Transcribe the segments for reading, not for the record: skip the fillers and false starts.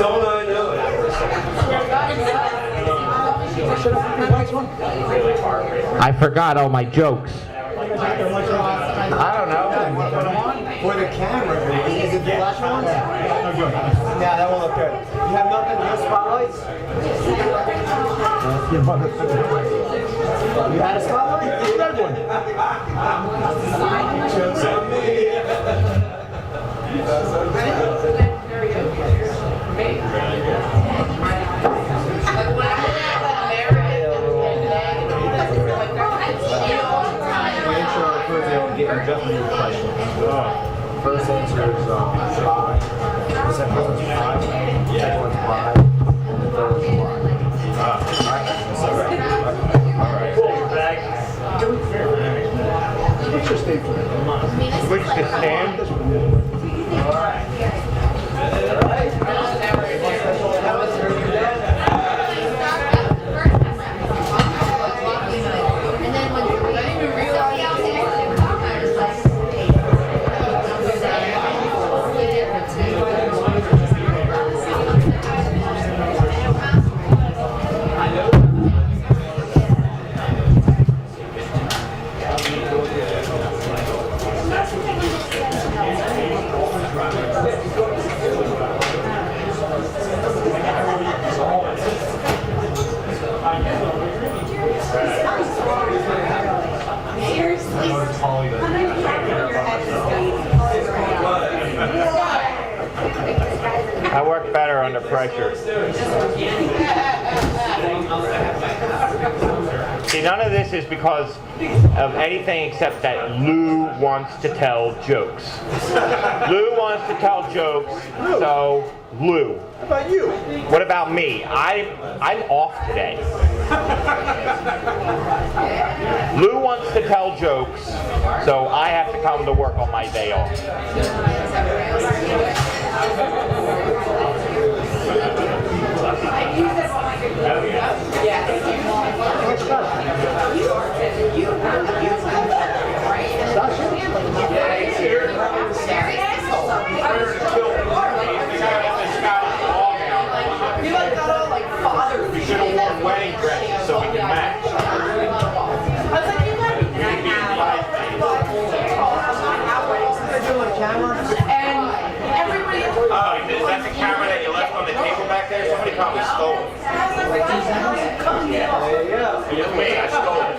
Don't I know it? I forgot all my jokes. I don't know. For the camera, is it the flash ones? Yeah, that won't look good. You have nothing, no spotlights? You had a spotlight? You had one. First answer is 5. The second one's 5. The second one's 5. And the third one's 5. Alright. What's your state for that? Which to stand? Alright. I work better under pressure. See, none of this is because of anything except that Lou wants to tell jokes. Lou wants to tell jokes, so Lou. How about you? What about me? I'm off today. Lou wants to tell jokes, so I have to come to work on my day off. We should have worn wedding dresses so we can match. Oh, is that the camera that you left on the table back there? Somebody probably stole it. Wait, I stole it.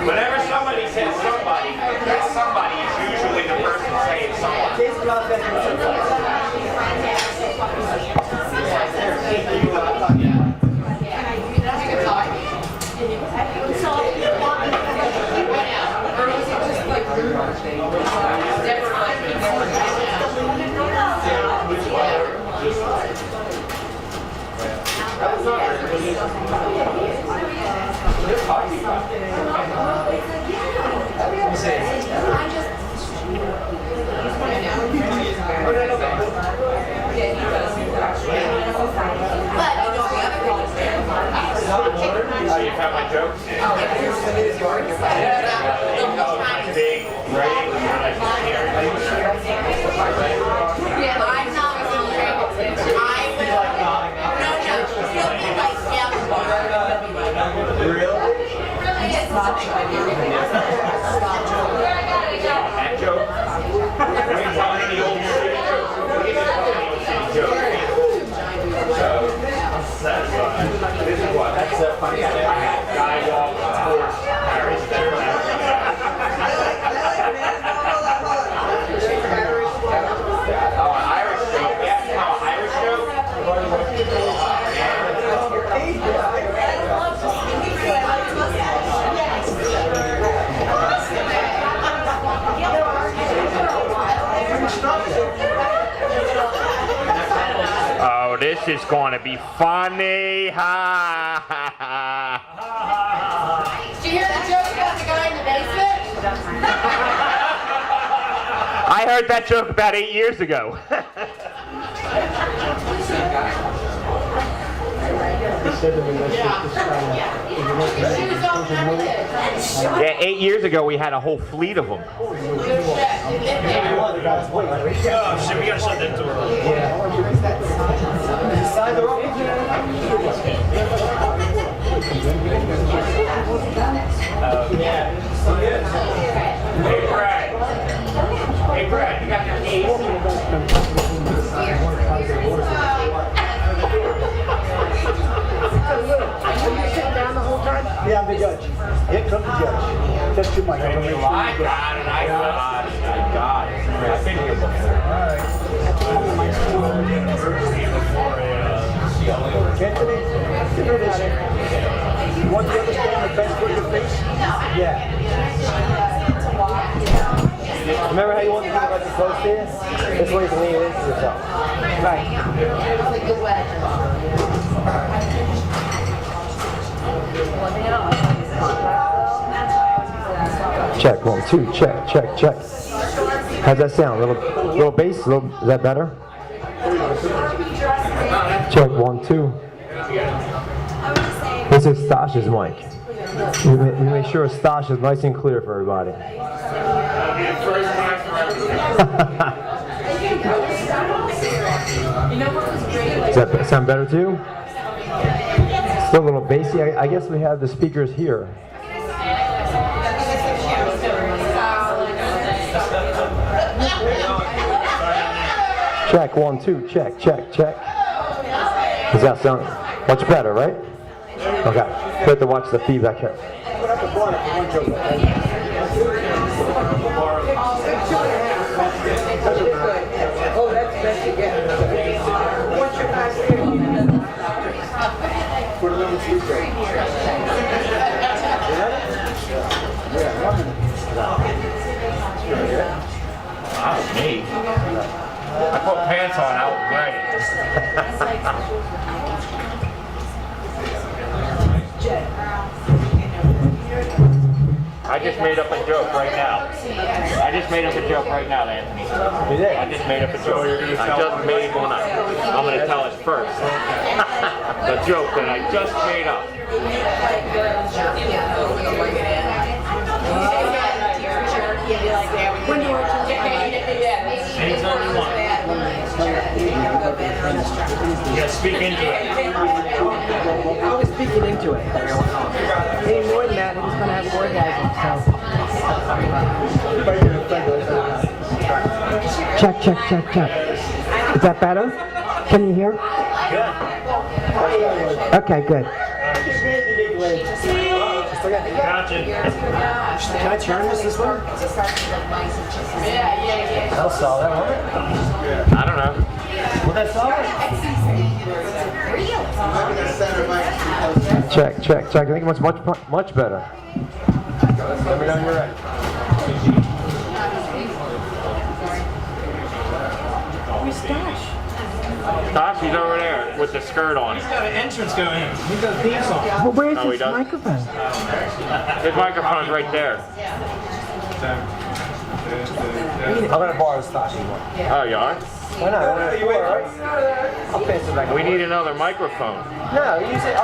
Whenever somebody says somebody, that somebody is usually the person saying someone. You found my jokes? Big rating. I'm not That joke? We can tell any old city jokes. We can tell any old city jokes. This is what? That's a funny thing. Guy walks towards Paris. Oh, an Irish joke. Yeah, you know, an Irish joke? Oh, this is going to be funny. Ha ha ha. Did you hear the joke about the guy in the basement? I heard that joke about 8 years ago. Yeah, 8 years ago we had a whole fleet of them. Oh shit, we gotta shut that door. Test your mic. I got it. I've been here before. Anthony, you want the other stand the best with your face? Yeah. Remember how you want to think about the close here? This way you can lean into yourself. Right. Check, 1, 2, check. How's that sound? Little bass? Is that better? Check, 1, 2. This is Stosh's mic. We make sure Stosh is nice and clear for everybody. Does that sound better too? Still a little bassy. I guess we have the speakers here. Check, 1, 2, check. Does that sound much better, right? Okay. You have to watch the feedback here. Oh, that's best to get. What's your last name? That was me. I put pants on outright. I just made up a joke right now. Anthony. You did? I just made up a joke. I just made one up. I'm going to tell it first. The joke that I just made up. Anytime you want. Yeah, speak into it. I was speaking into it. Hey, more than that, he's gonna have an orgasm. So. Check. Is that better? Can you hear? Okay, good. Gotcha. Can I turn this way? That'll solve that, won't it? I don't know. Will that solve it? Check. I think it's much better. Let me know when you're ready. Stosh, he's over there with the skirt on. He's got an entrance going in. He's got a theme song. Well, where's No, he his doesn't. microphone? His microphone's right there. I'm gonna borrow Stosh's one. Oh, you are? Why not? I'll pass it back. We need another microphone. No, I'll use it.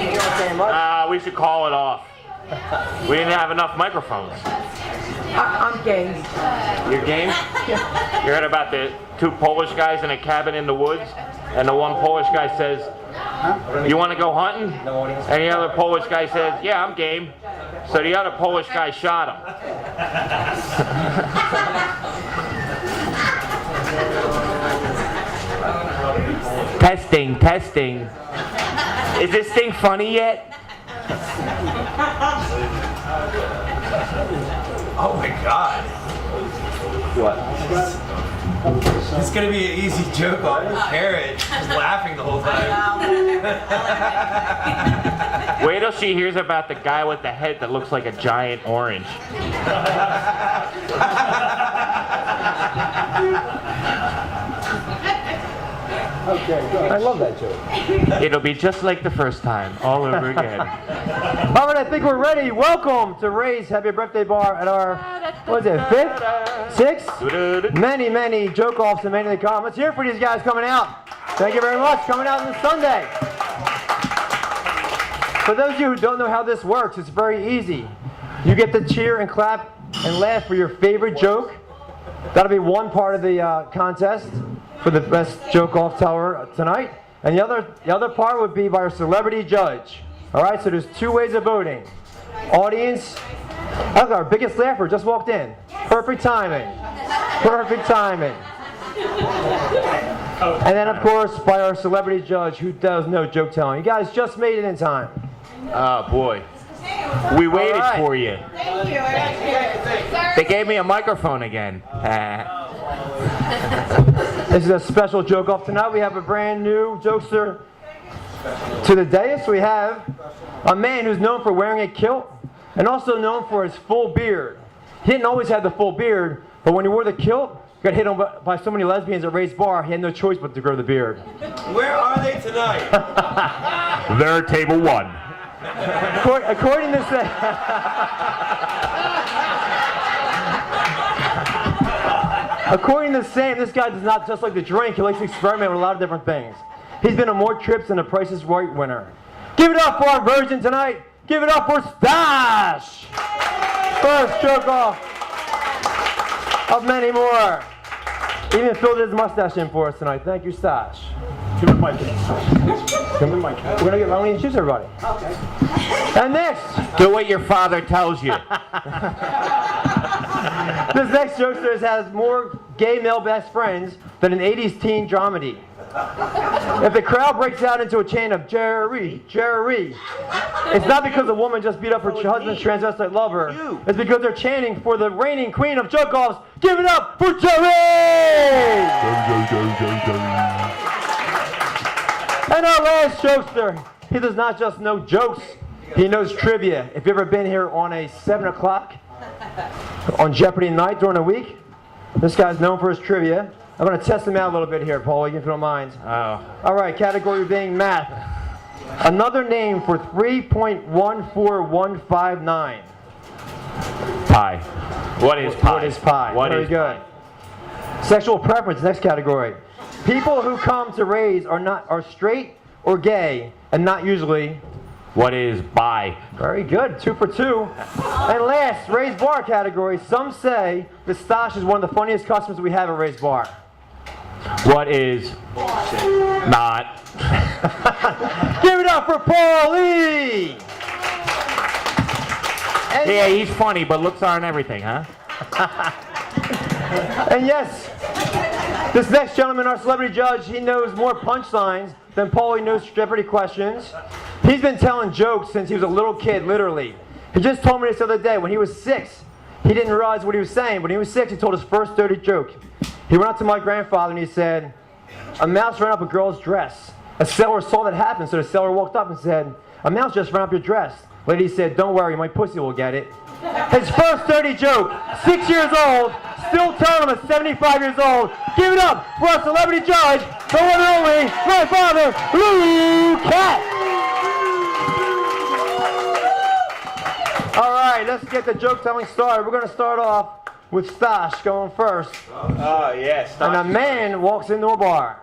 You don't say much. We should call it off. We didn't have enough microphones. I'm game. You're game? You heard about the two Polish guys in a cabin in the woods? And the one Polish guy says, you want to go hunting? And the other Polish guy says, yeah, I'm game. So the other Polish guy shot him. Testing. Is this thing funny yet? Oh my God. What? It's gonna be an easy joke on Parrot just laughing the whole time. Wait till she hears about the guy with the head that looks like a giant orange. Okay, good. I love that joke. It'll be just like the first time, all over again. All right, I think we're ready. Welcome to Ray's Happy Birthday Bar at our, what is it, 5th? 6th? Many joke-offs and many to come. Let's hear it for these guys coming out. Thank you very much. Coming out on this Sunday. For those of you who don't know how this works, it's very easy. You get to cheer and clap and laugh for your favorite joke. That'll be one part of the contest for the best joke-off teller tonight. And the other part would be by our celebrity judge. All right, so there's 2 ways of voting. Audience, look, our biggest laugher just walked in. Perfect timing. And then, of course, by our celebrity judge who does no joke telling. You guys just made it in time. Oh boy. We waited for you. Thank you. I got They gave me a microphone again. This is a special joke off tonight. We have a brand new jokester to the dais. We have a man who's known for wearing a kilt and also known for his full beard. He didn't always have the full beard, but when he wore the kilt, he got hit on by so many lesbians at Ray's bar, he had no choice but to grow the beard. Where are they tonight? They're at table 1. According to According to Sam, this guy does not just like to drink, he likes to experiment with a lot of different things. He's been on more trips than the Price is Right winner. Give it up for our virgin tonight. Give it up for Stosh. First joke off of many more. Even filled his mustache in for us tonight. Thank you, Stosh. Give him my mic. Give him my mic. We're going to introduce everybody. Okay. And next. Do what your father tells you. This next jokester has more gay male best friends than an 80s teen dramedy. If the crowd breaks out into a chain of Jeri, Jeri, it's not because a woman just beat up her husband's transvestite lover. It's because they're chanting for the reigning queen of joke-offs. Give it up for Jeri! And our last jokester, he does not just know jokes, he knows trivia. If you've ever been here on a 7 o'clock on Jeopardy night during the week, this guy's known for his trivia. I'm going to test him out a little bit here, Paulie, if you don't mind. Oh. All right, category being math. Another name for 3.14159. Pi. What is pi? What is pi? What Very is good. pi? Sexual preference, next category. People who come to Ray's are straight or gay, and not usually. What is bi? Very good, 2 for 2. And last, Ray's Bar category. Some say that Stosh is one of the funniest customers we have at Ray's Bar. What is not? Give it up for Paulie! And Yeah, he's funny, but looks aren't everything, huh? And yes, this next gentleman, our celebrity judge, he knows more punchlines than Paulie knows Jeopardy questions. He's been telling jokes since he was a little kid, literally. He just told me this the other day. When he was 6, he didn't realize what he was saying. When he was 6, he told his first dirty joke. He went up to my grandfather and he said, a mouse ran up a girl's dress. A sailor saw that happen, so the sailor walked up and said, a mouse just ran up your dress. Lady said, don't worry, my pussy will get it. His first dirty joke, 6 years old, still telling him at 75 years old. Give it up for our celebrity judge, the one and only, my father, Blue Cat. All right, let's get the joke telling started. We're going to start off with Stosh going first. Oh, yes. And a man walks into a bar.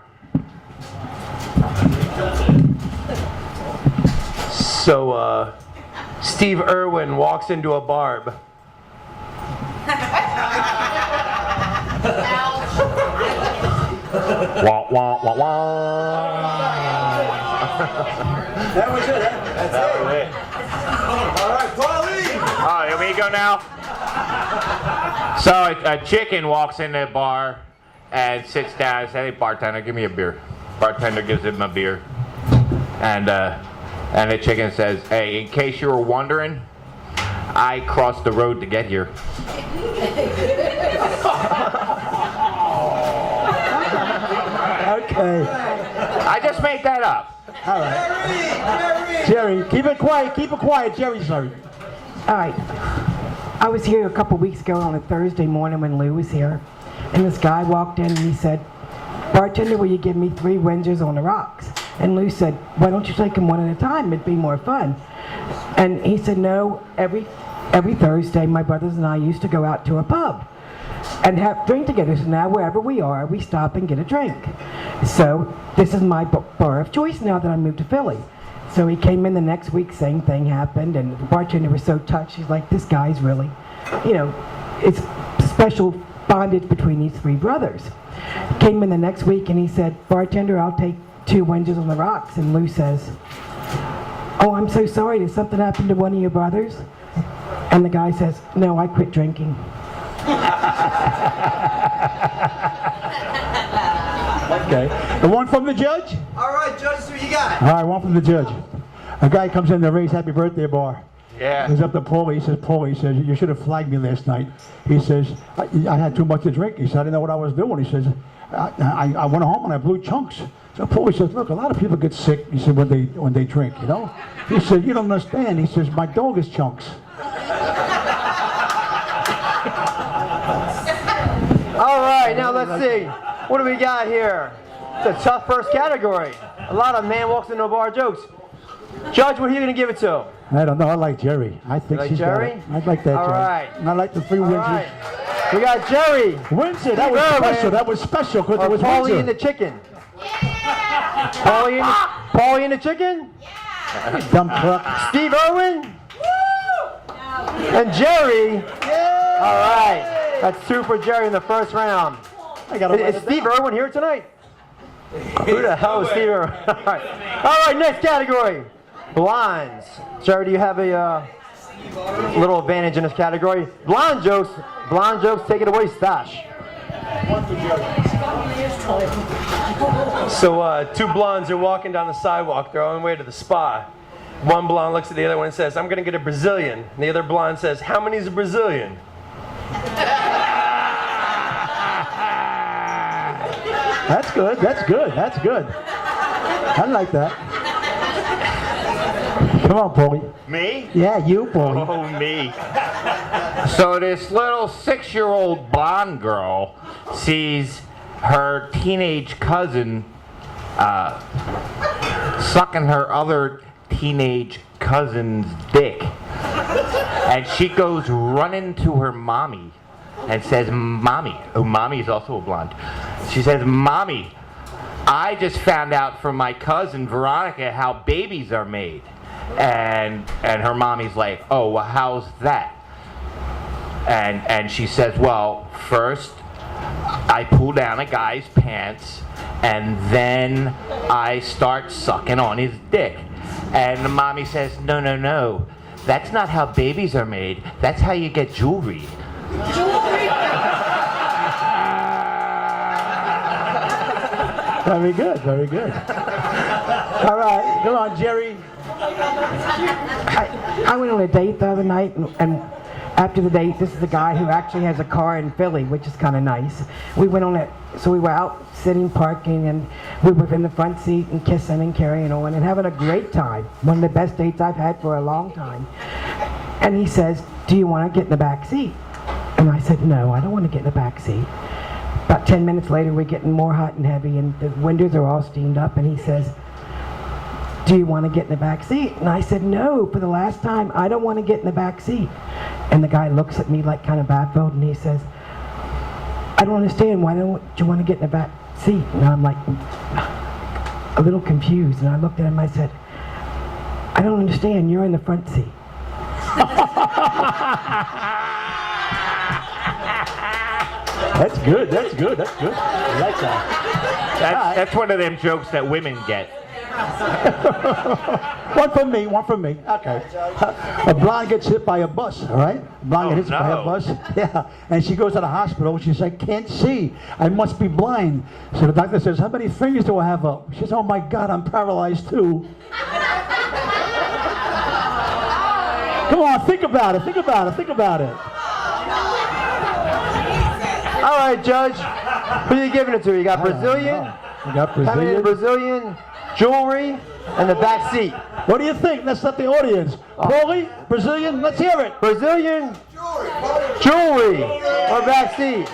So, Steve Irwin walks into a barb. Wah, wah, wah, wah. That was it, huh? That was it. All right, Paulie! Oh, here we go now. So a chicken walks in the bar and sits down and says, hey, bartender, give me a beer. Bartender gives him a beer. And the chicken says, hey, in case you were wondering, I crossed the road to get here. Okay. I just made that up. All right. Jeri, keep it quiet. Keep it quiet. Jeri's sorry. All right. I was here a couple weeks ago on a Thursday morning when Lou was here, and this guy walked in and he said, bartender, will you give me 3 Wingers on the rocks? And Lou said, why don't you take them one at a time? It'd be more fun. And he said, no, every Thursday my brothers and I used to go out to a pub and have drink together. So now wherever we are, we stop and get a drink. So this is my bar of choice now that I moved to Philly. So he came in the next week, same thing happened, and the bartender was so touched. She's like, this guy's really, it's special bondage between these 3 brothers. Came in the next week and he said, bartender, I'll take 2 Wingers on the rocks. And Lou says, oh, I'm so sorry, did something happen to one of your brothers? And the guy says, no, I quit drinking. Okay. The one from the judge? All right, judges, who you got? All right, one from the judge. A guy comes in to raise happy birthday bar. Yeah. He's up to Paulie. He says, Paulie, he says, you should have flagged me last night. He says, I had too much to drink. He said, I didn't know what I was doing. He says, I went home and I blew chunks. So Paulie says, look, a lot of people get sick, he said, when they drink, you know? He said, you don't understand. He says, my dog is chunks. All right, now let's see. What do we got here? It's a tough first category. A lot of man walks into a bar jokes. Judge, what are you going to give it to? I don't know. I like Jeri. I think like she's Jeri? got it. I like that, All Jeri. right. And I like the 3 All Windsors. right. We got Jeri. Windsor, that was special. That was special because it was Paulie Windsor. and the chicken. Paulie and the chicken? Dumb crook. Steve Irwin? And Jeri? All right. That's 2 for Jeri in the first round. Is Steve Irwin here tonight? Who the hell is Steve Irwin? All right, next category. Blinds. Jeri, do you have a little advantage in this category? Blonde jokes, take it away, Stosh. So 2 blondes are walking down the sidewalk. They're on their way to the spa. One blonde looks at the other one and says, I'm going to get a Brazilian. And the other blonde says, how many is a Brazilian? That's good. That's good. That's good. I like that. Come on, Paulie. Me? Yeah, you, Paulie. Oh, me. So this little 6-year-old blonde girl sees her teenage cousin sucking her other teenage cousin's dick. And she goes running to her mommy and says, Mommy. Oh, Mommy is also a blonde. She says, Mommy, I just found out from my cousin Veronica how babies are made. And her mommy's like, oh, well, how's that? And she says, well, first I pull down a guy's pants and then I start sucking on his dick. And the mommy says, no, no, no. That's not how babies are made. That's how you get jewelry. Very good, very good. All right, come on, Jeri. I went on a date the other night, and after the date, this is a guy who actually has a car in Philly, which is kind of nice. We went on it, so we were out sitting, parking, and we were in the front seat and kissing and carrying on and having a great time. One of the best dates I've had for a long time. And he says, do you want to get in the back seat? And I said, no, I don't want to get in the back seat. About 10 minutes later, we're getting more hot and heavy, and the windows are all steamed up, and he says, do you want to get in the back seat? And I said, no, for the last time, I don't want to get in the back seat. And the guy looks at me like kind of baffled, and he says, I don't understand, why don't you want to get in the back seat? And I'm like, a little confused, and I looked at him, I said, I don't understand, you're in the front seat. That's good, that's good, that's good. I like that. That's one of them jokes that women get. One for me, one for me. Okay. A blonde gets hit by a bus, all right? A blonde gets hit by a bus. Yeah. And she goes to the hospital. She says, I can't see. I must be blind. So the doctor says, how many fingers do I have up? She says, oh my God, I'm paralyzed too. Come on, think about it, think about it, think about it. All right, Judge. Who are you giving it to? You got Brazilian? You got How many Brazilian. Brazilian, jewelry, and the back seat? What do you think? Let's let the audience. Paulie, Brazilian, let's hear it. Brazilian, jewelry, or back seat?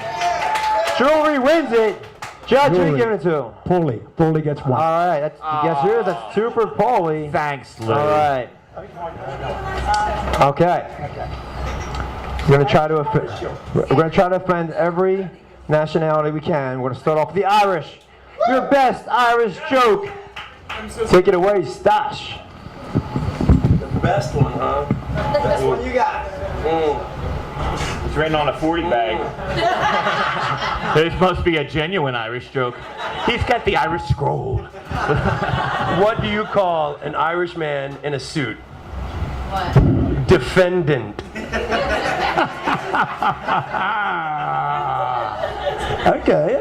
Jewelry wins it. Judge, who are you giving it to? Paulie. Paulie gets one. All right, that's guess yours. That's 2 for Paulie. Thanks, Lou. All right. Okay. We're gonna try to offend every nationality we can. We're gonna start off with the Irish. Your best Irish joke. Take it away, Stosh. The best one, huh? Best one you got. It's written on a 40 bag. This must be a genuine Irish joke. He's got the Irish scroll. What do you call an Irish man in a suit? What? Defendant. Okay.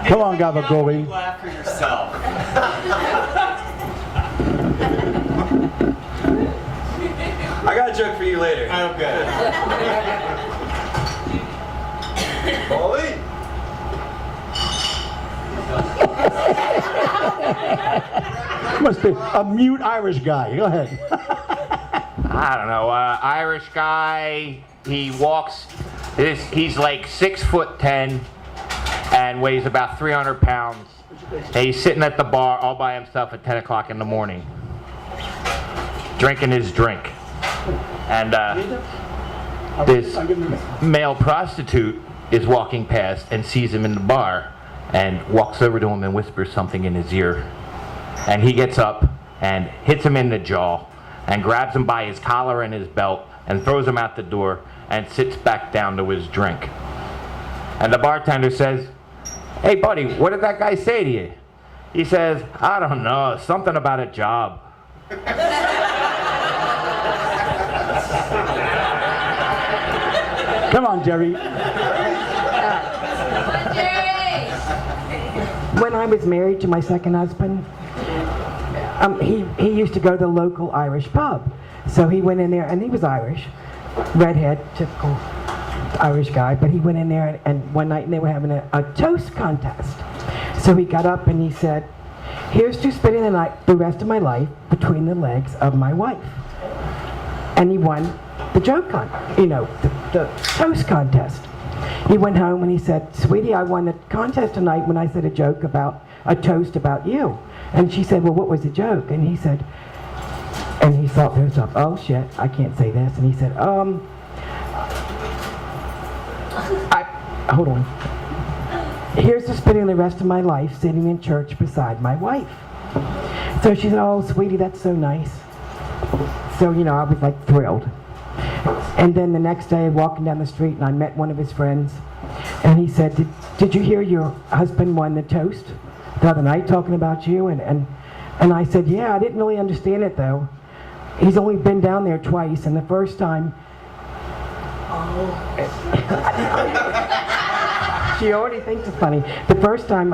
Come on, Gabagobi. Laugh for yourself. joke for you later. Okay. Paulie? Must be a mute Irish guy. Go ahead. I don't know, Irish guy, he walks, he's like 6'10" and weighs about 300 pounds. And he's sitting at the bar all by himself at 10 o'clock in the morning, drinking his drink. And this male prostitute is walking past and sees him in the bar and walks over to him and whispers something in his ear. And he gets up and hits him in the jaw and grabs him by his collar and his belt and throws him out the door and sits back down to his drink. And the bartender says, "Hey buddy, what did that guy say to you?" He says, "I don't know, something about a job." Come on, Jeri. When I was married to my second husband, he used to go to the local Irish pub. So he went in there, and he was Irish, redhead, typical Irish guy, but he went in there and one night and they were having a toast contest. So he got up and he said, "Here's to spending the rest of my life between the legs of my wife." And he won the joke the toast contest. He went home and he said, "Sweetie, I won the contest tonight when I said a joke about a toast about you." And she said, "Well, what was the joke?" And he said, and he thought to himself, "Oh shit, I can't say this." And he said, hold on. "Here's to spending the rest of my life sitting in church beside my wife." So she said, "Oh, sweetie, that's so nice." So, I was like thrilled. And then the next day, walking down the street, and I met one of his friends, and he said, Did you hear your husband won the toast the other night talking about you?" And I said, "Yeah, I didn't really understand it, though. He's only been down there twice, and the first time..." She already thinks it's funny. The first time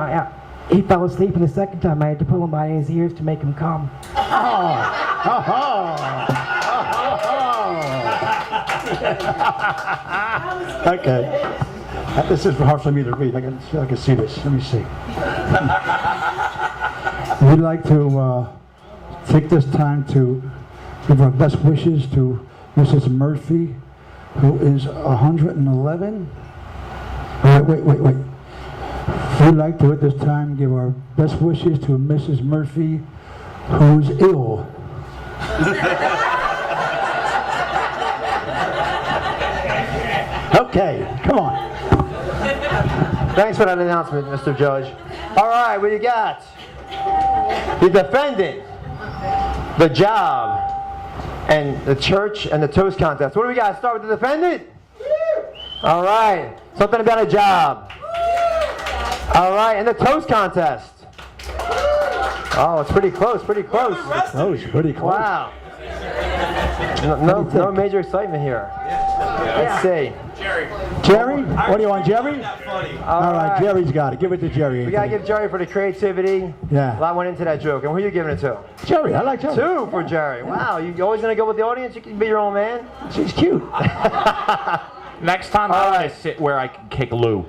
he fell asleep, and the second time I had to pull him by his ears to make him come. Okay. This is hard for me to read. I can see this. Let me see. We'd like to take this time to give our best wishes to Mrs. Murphy, who is 111. Wait. We'd like to at this time give our best wishes to Mrs. Murphy, who's ill. Okay, come on. Thanks for that announcement, Mr. Judge. All right, what you got? The defendant, the job, and the church and the toast contest. What do we got? Start with the defendant? All right, something about a job. All right, and the toast contest. Oh, it's pretty close, pretty close. Pretty close. Wow. No major excitement here. Let's see. Jeri? What do you want, Jeri? All right, Jerry's got it. Give it to Jeri. We gotta give Jeri for the creativity. Yeah. A lot went into that joke. And who are you giving it to? Jeri, I like Jeri. 2 for Jeri. Wow, you always gonna go with the audience? You can be your own man. She's cute. Next time I'm going to sit where I can kick Lou.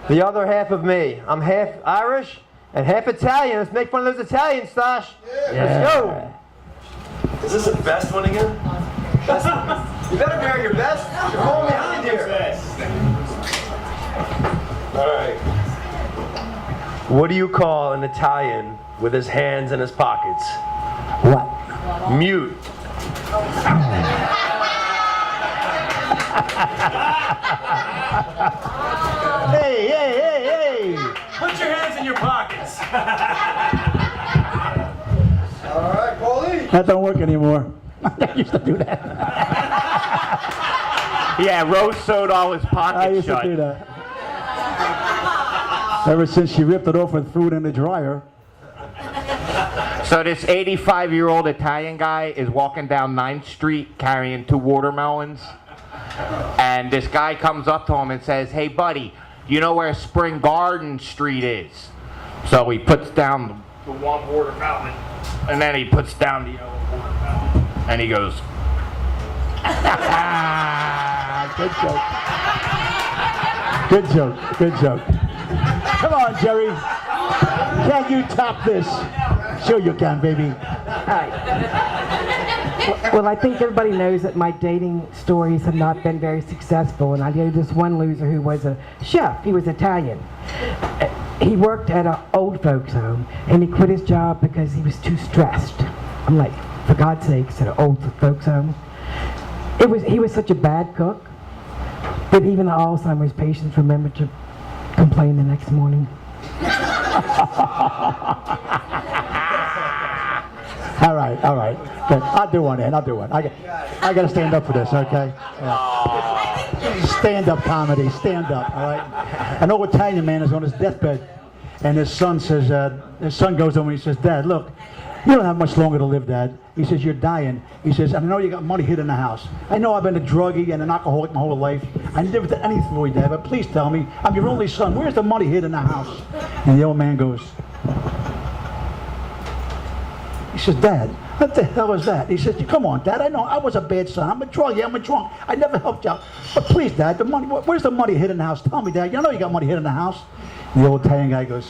The other half of me. I'm half Irish and half Italian. Let's make fun of those Italians, Stosh. Let's go. Is this the best one again? You better marry your best. You're falling behind here. All right. What do you call an Italian with his hands in his pockets? What? Mute. Hey! Put your hands in your pockets. All right, Paulie. That don't work anymore. I used to do that. Yeah, Rose sewed all his I pockets used shut. to do that. Ever since she ripped it off and threw it in the dryer. So this 85-year-old Italian guy is walking down 9th Street carrying 2 watermelons. And this guy comes up to him and says, "Hey buddy, you know where Spring Garden Street is?" So he puts down the one watermelon, and then he puts down the other watermelon. And he goes, Good joke. Good joke. Good joke. Come on, Jeri. Can you top this? Sure you can, baby. Well, I think everybody knows that my dating stories have not been very successful, and I dated this one loser who was a chef. He was Italian. He worked at an old folks home, and he quit his job because he was too stressed. I'm like, for God's sakes, at an old folks home. He was such a bad cook that even the Alzheimer's patients remembered to complain the next morning. All right. Good. I'll do one, Ann. I'll do one. I got to stand up for this, okay? Yeah. Stand-up comedy. Stand up, all right? An old Italian man is on his deathbed, and his son goes over and he says, Dad, look, you don't have much longer to live, Dad. He says, you're dying. He says, I know you got money hid in the house. I know I've been a druggie and an alcoholic my whole life. I never did anything for you, Dad, but please tell me, I'm your only son. Where's the money hid in the house? And the old man goes, he says, Dad, what the hell is that? He says, come on, Dad, I know I was a bad son. I'm a druggie, I'm a drunk. I never helped you out. But please, Dad, the money, where's the money hid in the house? Tell me, Dad, you know you got money hid in the house. And the old Italian guy goes,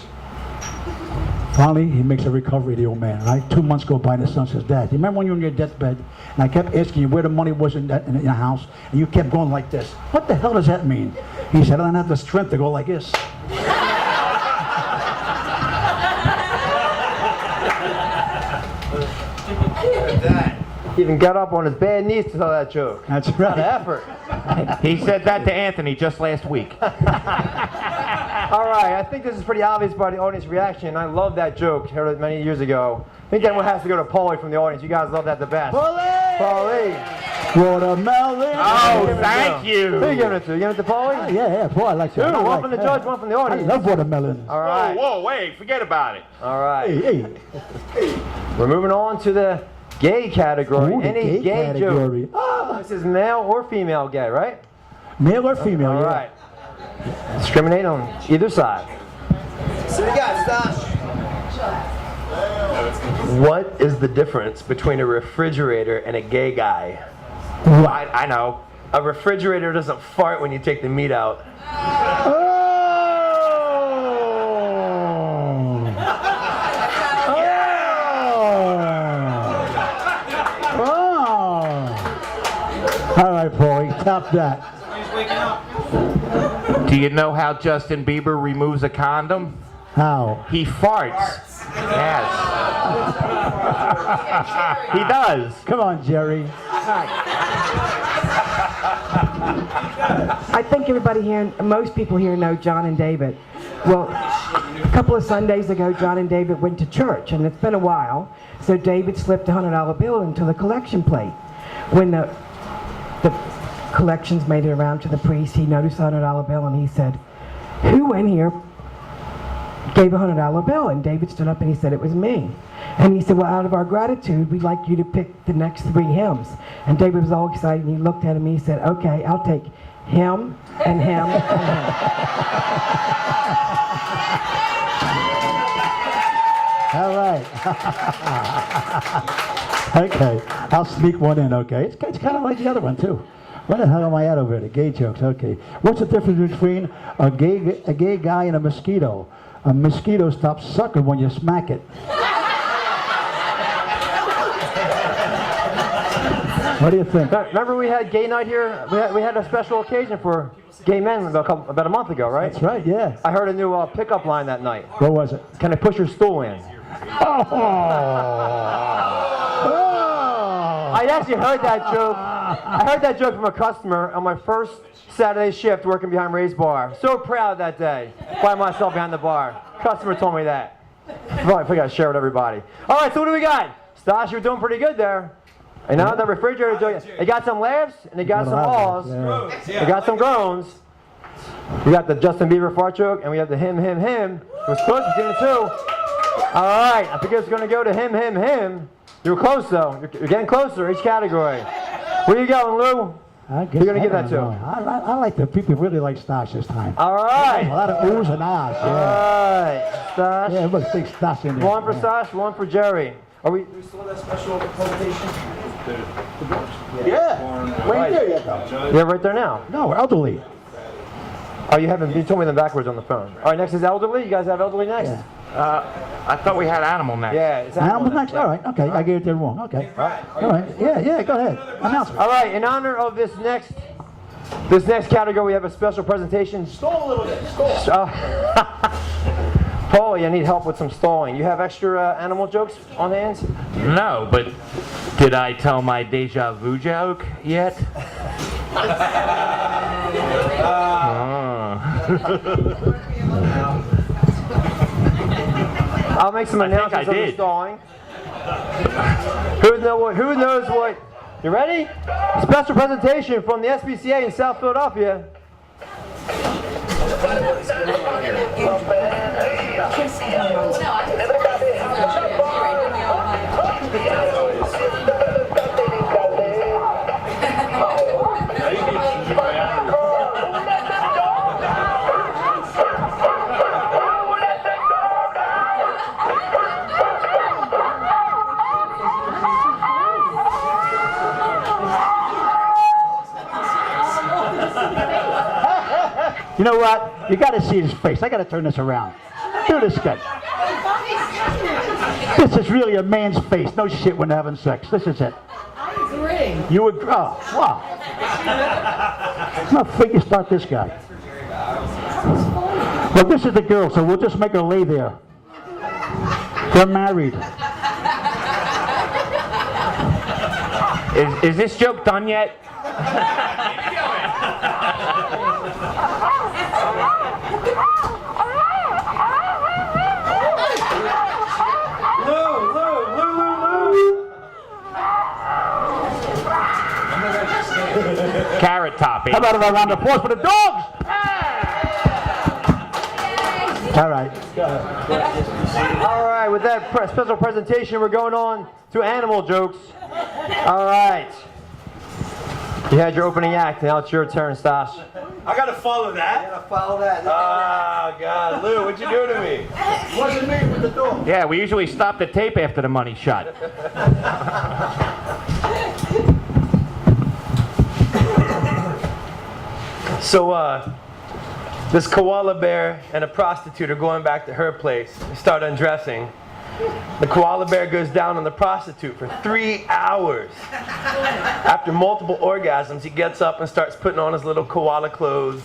finally, he makes a recovery, the old man, right? 2 months go by and the son says, Dad, you remember when you were on your deathbed and I kept asking you where the money was in the house and you kept going like this? What the hell does that mean? He said, I don't have the strength to go like this. He even got up on his bad knees to tell that joke. That's Not right. effort. he said that to Anthony just last week. All right, I think this is pretty obvious by the audience reaction. I love that joke. Heard it many years ago. I think everyone has to go to Paulie from the audience. You guys love that the best. Paulie! Watermelon. Oh, thank you. Who are you giving it to? You giving it to Paulie? Yeah, boy, I like that. Two, one from the judge, one from the I audience. love watermelons. All right. Whoa, wait, forget about it. All right. Hey. We're moving on to the gay category. Ooh, the Any gay category. joke. This is male or female gay, right? Male or female, All yeah. right. Discriminate on either side. So we got Stosh. What is the difference between a refrigerator and a gay guy? I know. A refrigerator doesn't fart when you take the meat out. Oh! All right, Paulie, top that. Do you know how Justin Bieber removes a condom? How? He farts. Yes. he does. Come on, Jeri. I think everybody here, most people here know John and David. Well, a couple of Sundays ago, John and David went to church, and it's been a while. So David slipped a $100 bill into the collection plate. When the collections made it around to the priest, he noticed the $100 bill, and he said, "Who in here gave a $100 bill?" And David stood up and he said, "It was me." And he said, "Well, out of our gratitude, we'd like you to pick the next 3 hymns." And David was all excited, and he looked at him and he said, "Okay, I'll take him and him and him." All right. Okay, I'll sneak one in, okay? It's kind of like the other one, too. Where the hell am I at over here? The gay jokes, okay. What's the difference between a gay guy and a mosquito? A mosquito stops sucking when you smack it. What do you think? Remember we had gay night here? We had a special occasion for gay men about a month ago, right? That's right, yeah. I heard a new pickup line that night. What was it? Can I push your stool in? I actually heard that joke. I heard that joke from a customer on my first Saturday shift working behind Ray's bar. So proud that day. By myself behind the bar. Customer told me that. I forgot to share with everybody. All right, so what do we got? Stosh, you're doing pretty good there. You know, the refrigerator joke. They got some laughs and they got some awes. Yeah. They got some groans. We got the Justin Bieber fart joke and we have the him. It was close between the two. All right, I think it's going to go to him. You were close though. You're getting closer each category. Where you going, Lou? You're going to give that to? I like the people really like Stosh this time. All right. A lot of oohs and ahs, All yeah. right, Stosh. Yeah, look, big Stosh in there. One for Stosh, one for Jeri. Are we? Do we still have that special presentation? Yeah. Right there, you go. Yeah, right there now. No, elderly. Oh, you haven't. You told me them backwards on the phone. All right, next is elderly. You guys have elderly next. Yeah. I thought we had animal next. Yeah, it's Animal next? All right, okay. I gave it to the wrong. Okay. All right. Yeah, go ahead. Announce it. All right, in honor of this next category, we have a special presentation. Stall a little bit. Stall. Paul, you need help with some stalling. You have extra animal jokes on hands? No, but did I tell my deja vu joke yet? I'll make some announcements on the stalling. Who knows what? You ready? Special presentation from the SPCA in South Philadelphia. You know what? You got to see his face. I got to turn this around. Do this guy. This is really a man's face. No shit when they're having sex. This is it. I agree. You agree? Oh, wow. No, figure start this guy. Well, this is the girl, so we'll just make her lay there. They're married. Is this joke done yet? Carrot topping. How about a round of applause for the dogs? All right. All right, with that special presentation, we're going on to animal jokes. All right. You had your opening act, now it's your turn, Stosh. I gotta follow that. You gotta follow that. Oh God, Lou, what'd you do to me? Wasn't me with the dog. Yeah, we usually stop the tape after the money's shot. So, this koala bear and a prostitute are going back to her place. They start undressing. The koala bear goes down on the prostitute for 3 hours. After multiple orgasms, he gets up and starts putting on his little koala clothes.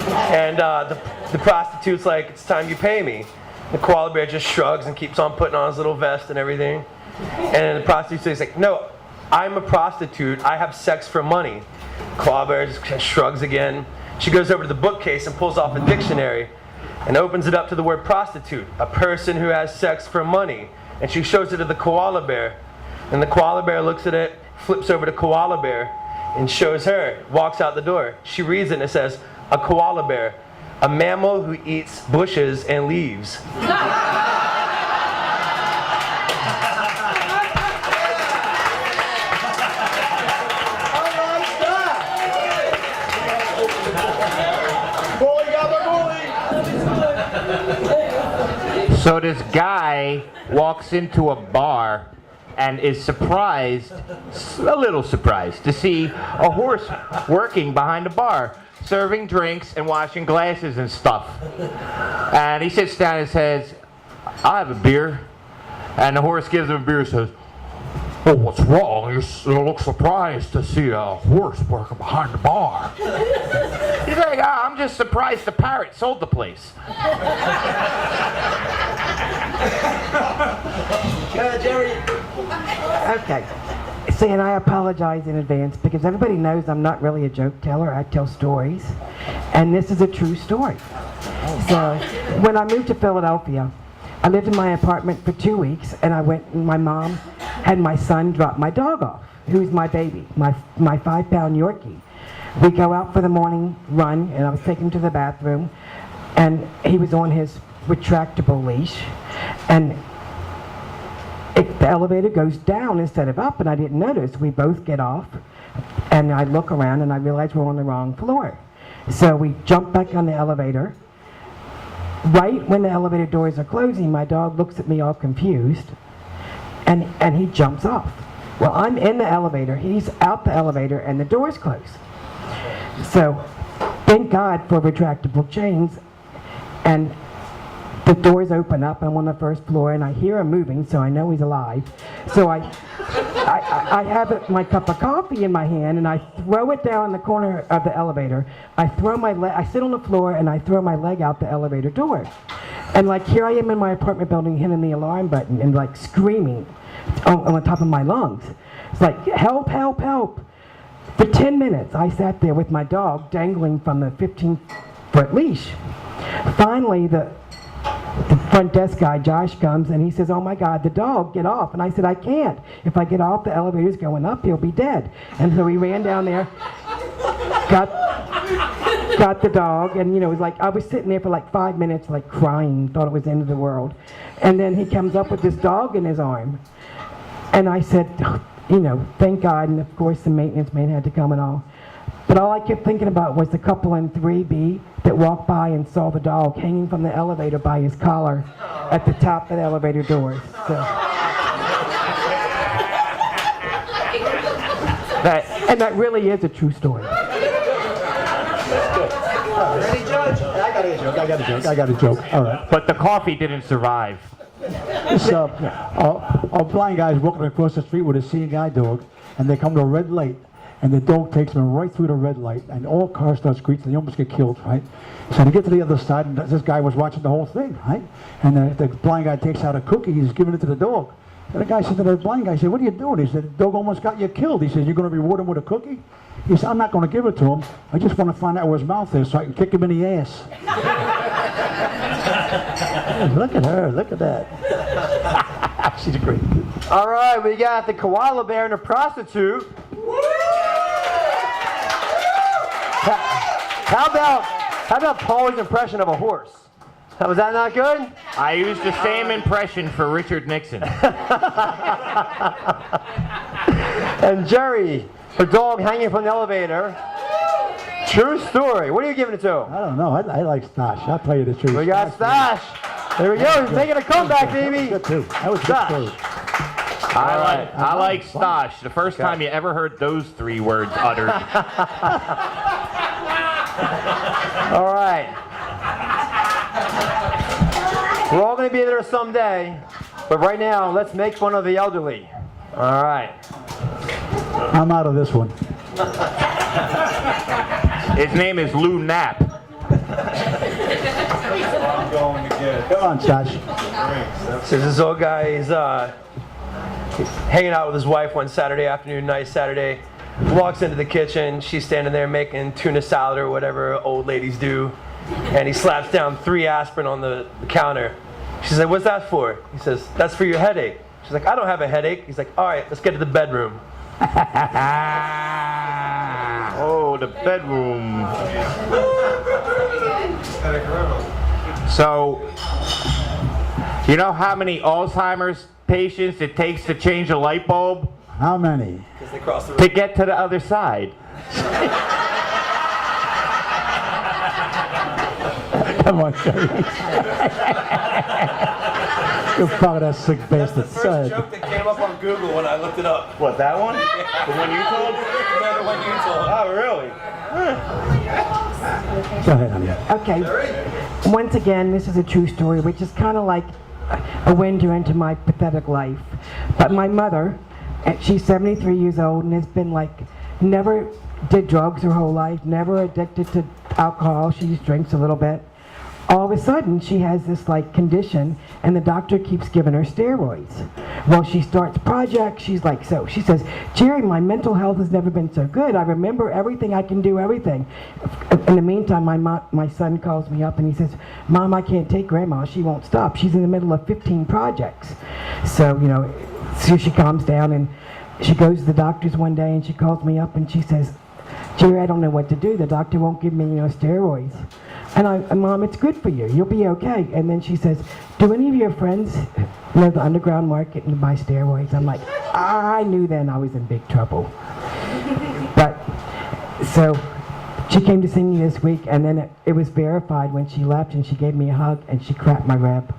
And the prostitute's like, "It's time you pay me." The koala bear just shrugs and keeps on putting on his little vest and everything. And the prostitute says, like, "No, I'm a prostitute. I have sex for money." Koala bear just shrugs again. She goes over to the bookcase and pulls off a dictionary and opens it up to the word prostitute, a person who has sex for money. And she shows it to the koala bear. And the koala bear looks at it, flips over to koala bear, and shows her, walks out the door. She reads it and it says, "A koala bear, a mammal who eats bushes and leaves." So this guy walks into a bar and is surprised, a little surprised, to see a horse working behind the bar, serving drinks and washing glasses and stuff. And he sits down and says, "I'll have a beer." And the horse gives him a beer and says, "Oh, what's wrong? You look surprised to see a horse working behind the bar." He's like, "I'm just surprised the parrot sold the place." Jeri. Okay. See, and I apologize in advance because everybody knows I'm not really a joke teller. I tell stories. And this is a true story. So, when I moved to Philadelphia, I lived in my apartment for 2 weeks, and my mom had my son drop my dog off, who's my baby, my 5-pound Yorkie. We go out for the morning run, and I was taking him to the bathroom, and he was on his retractable leash, and the elevator goes down instead of up, and I didn't notice. We both get off, and I look around, and I realize we're on the wrong floor. So we jump back on the elevator. Right when the elevator doors are closing, my dog looks at me all confused, and he jumps off. Well, I'm in the elevator, he's out the elevator, and the door's closed. So, thank God for retractable chains, and the doors open up. I'm on the first floor, and I hear him moving, so I know he's alive. So I have my cup of coffee in my hand, and I throw it down in the corner of the elevator. I sit on the floor, and I throw my leg out the elevator door. And like, here I am in my apartment building, hitting the alarm button, and like screaming on the top of my lungs. It's like, help, help, help. For 10 minutes, I sat there with my dog dangling from the 15-foot leash. Finally, the front desk guy, Josh, comes and he says, oh my God, the dog, get off. And I said, I can't. If I get off, the elevator's going up, he'll be dead. And so we ran down there, got the dog, and it was like, I was sitting there for like 5 minutes, like crying, thought it was the end of the world. And then he comes up with this dog in his arm. And I said, thank God, and of course the maintenance man had to come and all. But all I kept thinking about was the couple in 3B that walked by and saw the dog hanging from the elevator by his collar at the top of the elevator doors. So. And that really is a true story. Ready, Judge? I got a joke. All right. But the coffee didn't survive. This a blind guy's walking across the street with a seeing eye dog, and they come to a red light, and the dog takes them right through the red light, and all cars start screeching, they almost get killed, right? So they get to the other side, and this guy was watching the whole thing, right? And the blind guy takes out a cookie, he's giving it to the dog. And the guy said to the blind guy, he said, what are you doing? He said, the dog almost got you killed. He said, you're going to reward him with a cookie? He said, I'm not going to give it to him. I just want to find out where his mouth is so I can kick him in the ass. Look at her, look at that. She's great. All right, we got the koala bear and the prostitute. How about Paul's impression of a horse? Was that not good? I used the same impression for Richard Nixon. And Jeri, her dog hanging from the elevator. True story. What are you giving it to? I don't know, I like Stosh. I'll tell you the truth. We got Stosh. There we go. He's making a comeback, baby. Good too. That was good too. I like Stosh. The first time you ever heard those 3 words uttered. All right. We're all going to be there someday, but right now, let's make fun of the elderly. All right. I'm out of this one. His name is Lou Knapp. Come on, Josh. So this old guy is hanging out with his wife one Saturday afternoon, nice Saturday. Walks into the kitchen, she's standing there making tuna salad or whatever old ladies do. And he slaps down 3 aspirin on the counter. She's like, what's that for? He says, that's for your headache. She's like, I don't have a headache. He's like, all right, let's get to the bedroom. Oh, the bedroom. So, you know how many Alzheimer's patients it takes to change a light bulb? How many? To get to the other side. Come on, Jeri. You're proud of that sick bastard. That's the first joke that came up on Google when I looked it up. What, that one? Yeah. The one you told? No, the one you told. Oh, really? Go ahead, honey. Okay. Once again, this is a true story, which is kind of like a window into my pathetic life. But my mother, she's 73 years old and has been like, never did drugs her whole life, never addicted to alcohol. She just drinks a little bit. All of a sudden, she has this like condition, and the doctor keeps giving her steroids. Well, she starts projects. She's like, so she says, Jeri, my mental health has never been so good. I remember everything. I can do everything. In the meantime, my son calls me up and he says, Mom, I can't take Grandma. She won't stop. She's in the middle of 15 projects. So so she calms down and she goes to the doctor's one day and she calls me up and she says, Jeri, I don't know what to do. The doctor won't give me steroids. And Mom, it's good for you. You'll be okay. And then she says, do any of your friends know the underground market and buy steroids? I'm like, I knew then I was in big trouble. But, so, she came to see me this week, and then it was verified when she left, and she gave me a hug, and she cracked my rib.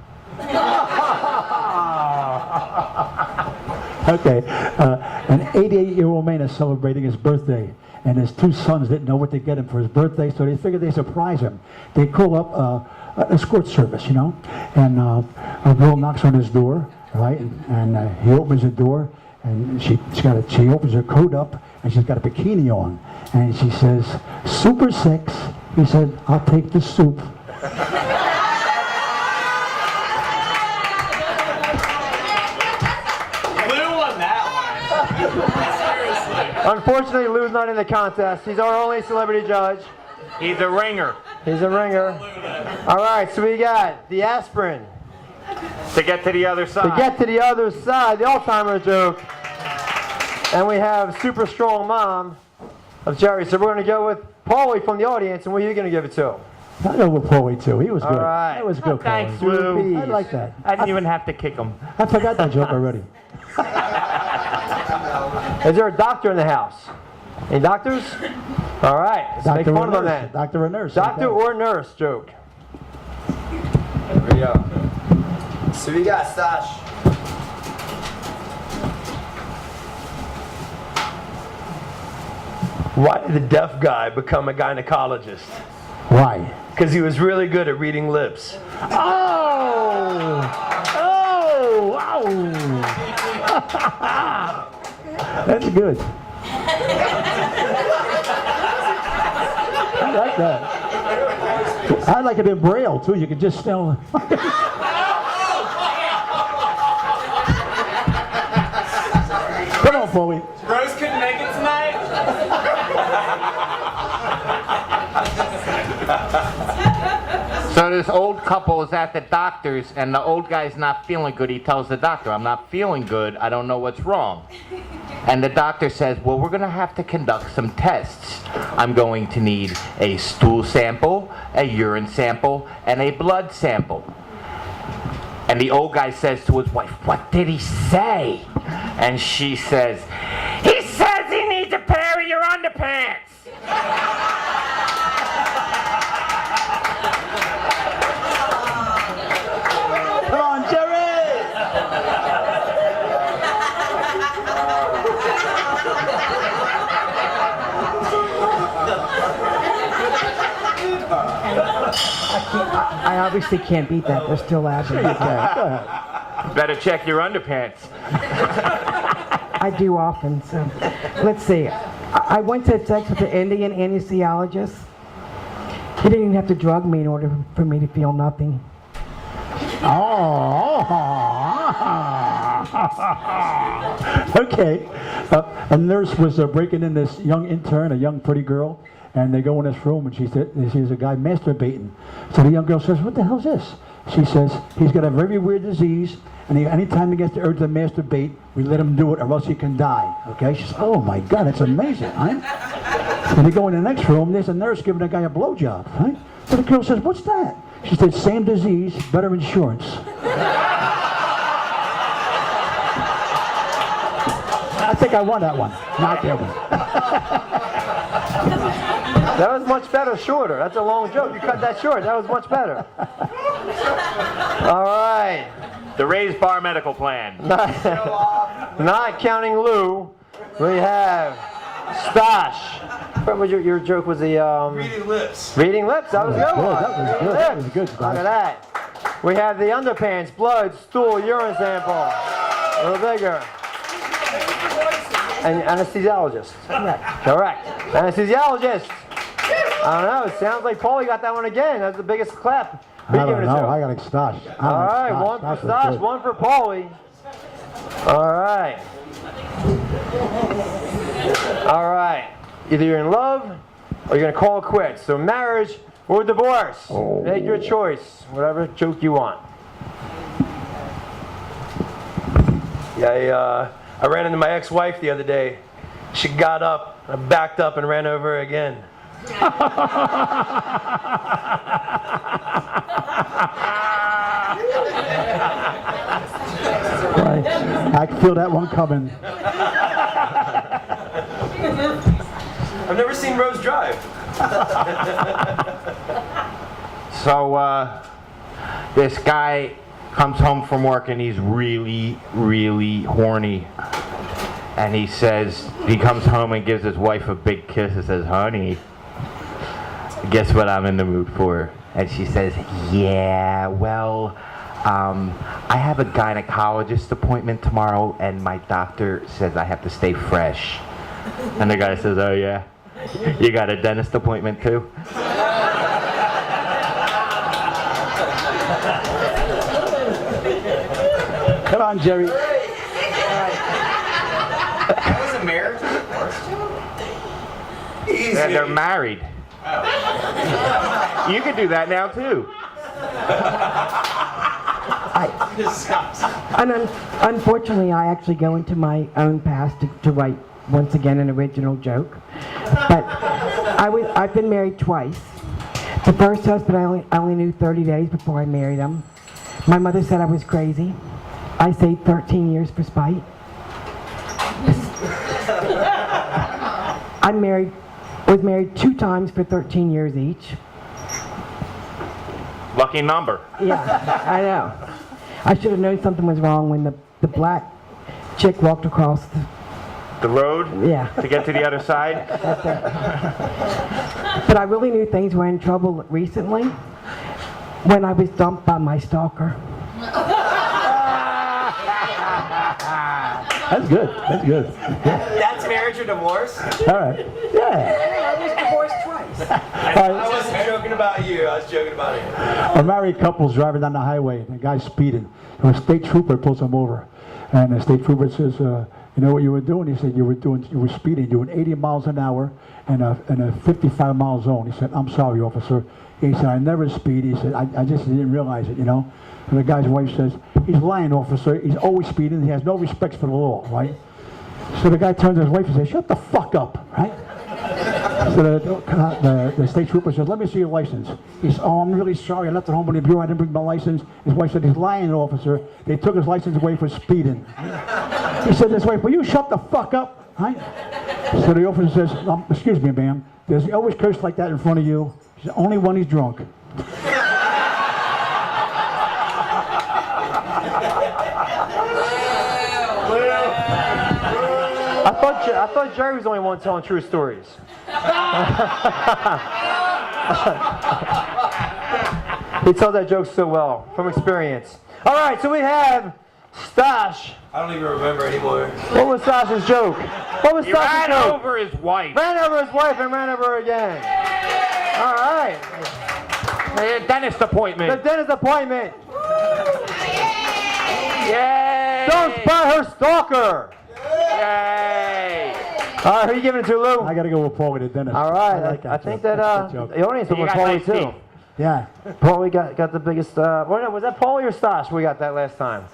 Okay, an 88-year-old man is celebrating his birthday, and his two sons didn't know what to get him for his birthday, so they figured they'd surprise him. They call up an escort service, you know, and a girl knocks on his door, right, and he opens the door, and she opens her coat up, and she's got a bikini on, and she says, "Super 6." He said, "I'll take the soup." Unfortunately, Lou's not in the contest. He's our only celebrity judge. He's a ringer. He's a ringer. All right, so we got the aspirin. To get to the other side. To get to the other side, the Alzheimer's joke. And we have Super Strong Mom of Jeri. So we're going to go with Paulie from the audience, and what are you going to give it to? I know with Paulie too. He was good. All right. That was good. Thanks, Paulie. Lou. I like that. I didn't even have to kick him. I forgot that joke already. Is there a doctor in the house? Any doctors? All right, let's make fun of them then. Doctor or nurse. Doctor or nurse joke. Here we go. So we got Stosh. Why did the deaf guy become a gynecologist? Why? Because he was really good at reading lips. Oh! Oh! Wow! That's good. I like that. I like it in Braille too. You can just tell. Come on, Paulie. Rose couldn't make it tonight? So this old couple is at the doctor's, and the old guy's not feeling good. He tells the doctor, "I'm not feeling good. I don't know what's wrong." And the doctor says, "Well, we're going to have to conduct some tests. I'm going to need a stool sample, a urine sample, and a blood sample." And the old guy says to his wife, "What did he say?" And she says, "He says he needs a pair of your underpants." Come on, Jeri! I obviously can't beat that. They're still laughing. Go ahead. Better check your underpants. I do often, so. Let's see. I went to sex with an Indian anesthesiologist. He didn't even have to drug me in order for me to feel nothing. Oh. Okay. A nurse was breaking in this young intern, a young pretty girl, and they go in this room, and she sees a guy masturbating. So the young girl says, "What the hell's this?" She says, "He's got a very weird disease, and anytime he gets the urge to masturbate, we let him do it, or else he can die." Okay? She says, "Oh my God, that's amazing, right?" And they go in the next room, there's a nurse giving a guy a blowjob, right? So the girl says, "What's that?" She said, "Same disease, better insurance." I think I won that one. Not that one. That was much better, shorter. That's a long joke. You cut that short. That was much better. All right. The raised bar medical plan. Not counting Lou, we have Stosh. What was your joke? Was the Reading lips. reading lips? That was a good one. That was good. That was good, Look Stosh. at that. We have the underpants, blood, stool, urine sample. A little bigger. And anesthesiologist. Correct. Anesthesiologist. I don't know. It sounds like Paulie got that one again. That's the biggest clap. Who I you don't giving it know. to? I got Stosh. All right, one for Stosh, one for Paulie. All right. All right. Either you're in love or you're going to call it quits. So marriage or divorce. Make your choice. Whatever joke you want. Yeah, I ran into my ex-wife the other day. She got up, I backed up and ran over her again. I can feel that one coming. I've never seen Rose drive. So this guy comes home from work and he's really, really horny. And he says, he comes home and gives his wife a big kiss and says, honey, guess what I'm in the mood for? And she says, yeah, well, I have a gynecologist appointment tomorrow and my doctor says I have to stay fresh. And the guy says, oh yeah? You got a dentist appointment too? Come on, Jeri. That was a marriage divorce. Yeah, they're married. You can do that now too. Unfortunately, I actually go into my own past to write once again an original joke. But I've been married twice. The first husband I only knew 30 days before I married him. My mother said I was crazy. I stayed 13 years for spite. Was married 2 times for 13 years each. Lucky number. Yeah, I know. I should have known something was wrong when the black chick walked across The road? Yeah. To get to the other side? But I really knew things were in trouble recently when I was dumped by my stalker. That's good. That's good. That's marriage or divorce? All right. Yeah. I was divorced twice. I wasn't joking about you. I was joking about it. A married couple's driving down the highway, and the guy's speeding. And a state trooper pulls him over, and the state trooper says, "You know what you were doing?" He said, "You were speeding. You were 80 miles an hour in a 55-mile zone." He said, "I'm sorry, officer." He said, "I never speed." He said, "I just didn't realize it, you know." And the guy's wife says, "He's lying, officer. He's always speeding. He has no respect for the law, right?" So the guy turns to his wife and says, "Shut the fuck up," right? So the state trooper says, "Let me see your license." He says, "Oh, I'm really sorry. I left it home in the bureau. I didn't bring my license." His wife said, "He's lying, officer. They took his license away for speeding." He said to his wife, "Will you shut the fuck up?" Right? So the officer says, "Excuse me, ma'am. Does he always curse like that in front of you?" She said, "Only when he's drunk." I thought Jeri was the only one telling true stories. He tells that joke so well, from experience. All right, so we have Stosh. I don't even remember anymore. What was Stosh's joke? What was He Stosh's ran joke? over his wife. Ran over his wife and ran over her again. All right. The dentist appointment. The dentist appointment. Yay! Don't spy her stalker. Yay! All right, who are you giving it to, Lou? I got to go with Paulie the dentist. All right, like that I think joke. that That's a good joke. the audience will You want got Paulie nice too. teeth. Yeah. Paulie got the biggest. Was that Paulie or Stosh? We got that last time.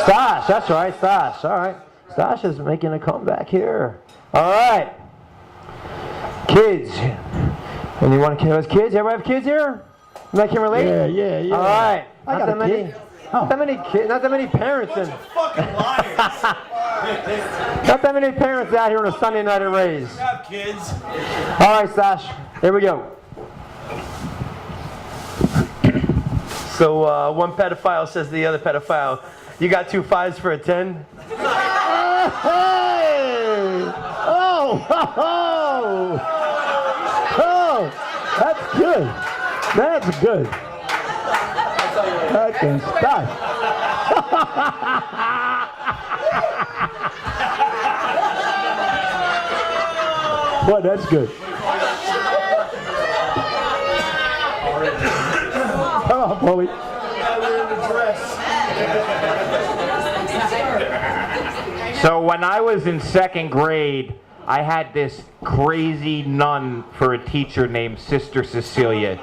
Stosh, that's right, Stosh. All right, Stosh is making a comeback here. All right, kids. And you want to kids? Everybody have kids here? That can relate. Yeah. All right. I Not got that a many. kid. Oh. Not that many kids. Not that many parents. Fucking liars. Not that many parents out here on a Sunday night at Rays. Have kids. All right, Stosh. Here we go. So one pedophile says to the other pedophile, "You got 2 5s for a 10?" Hey! Oh, that's good. That's good. That can stop. Boy, that's good. Come on, Paulie. So when I was in 2nd grade, I had this crazy nun for a teacher named Sister Cecilia.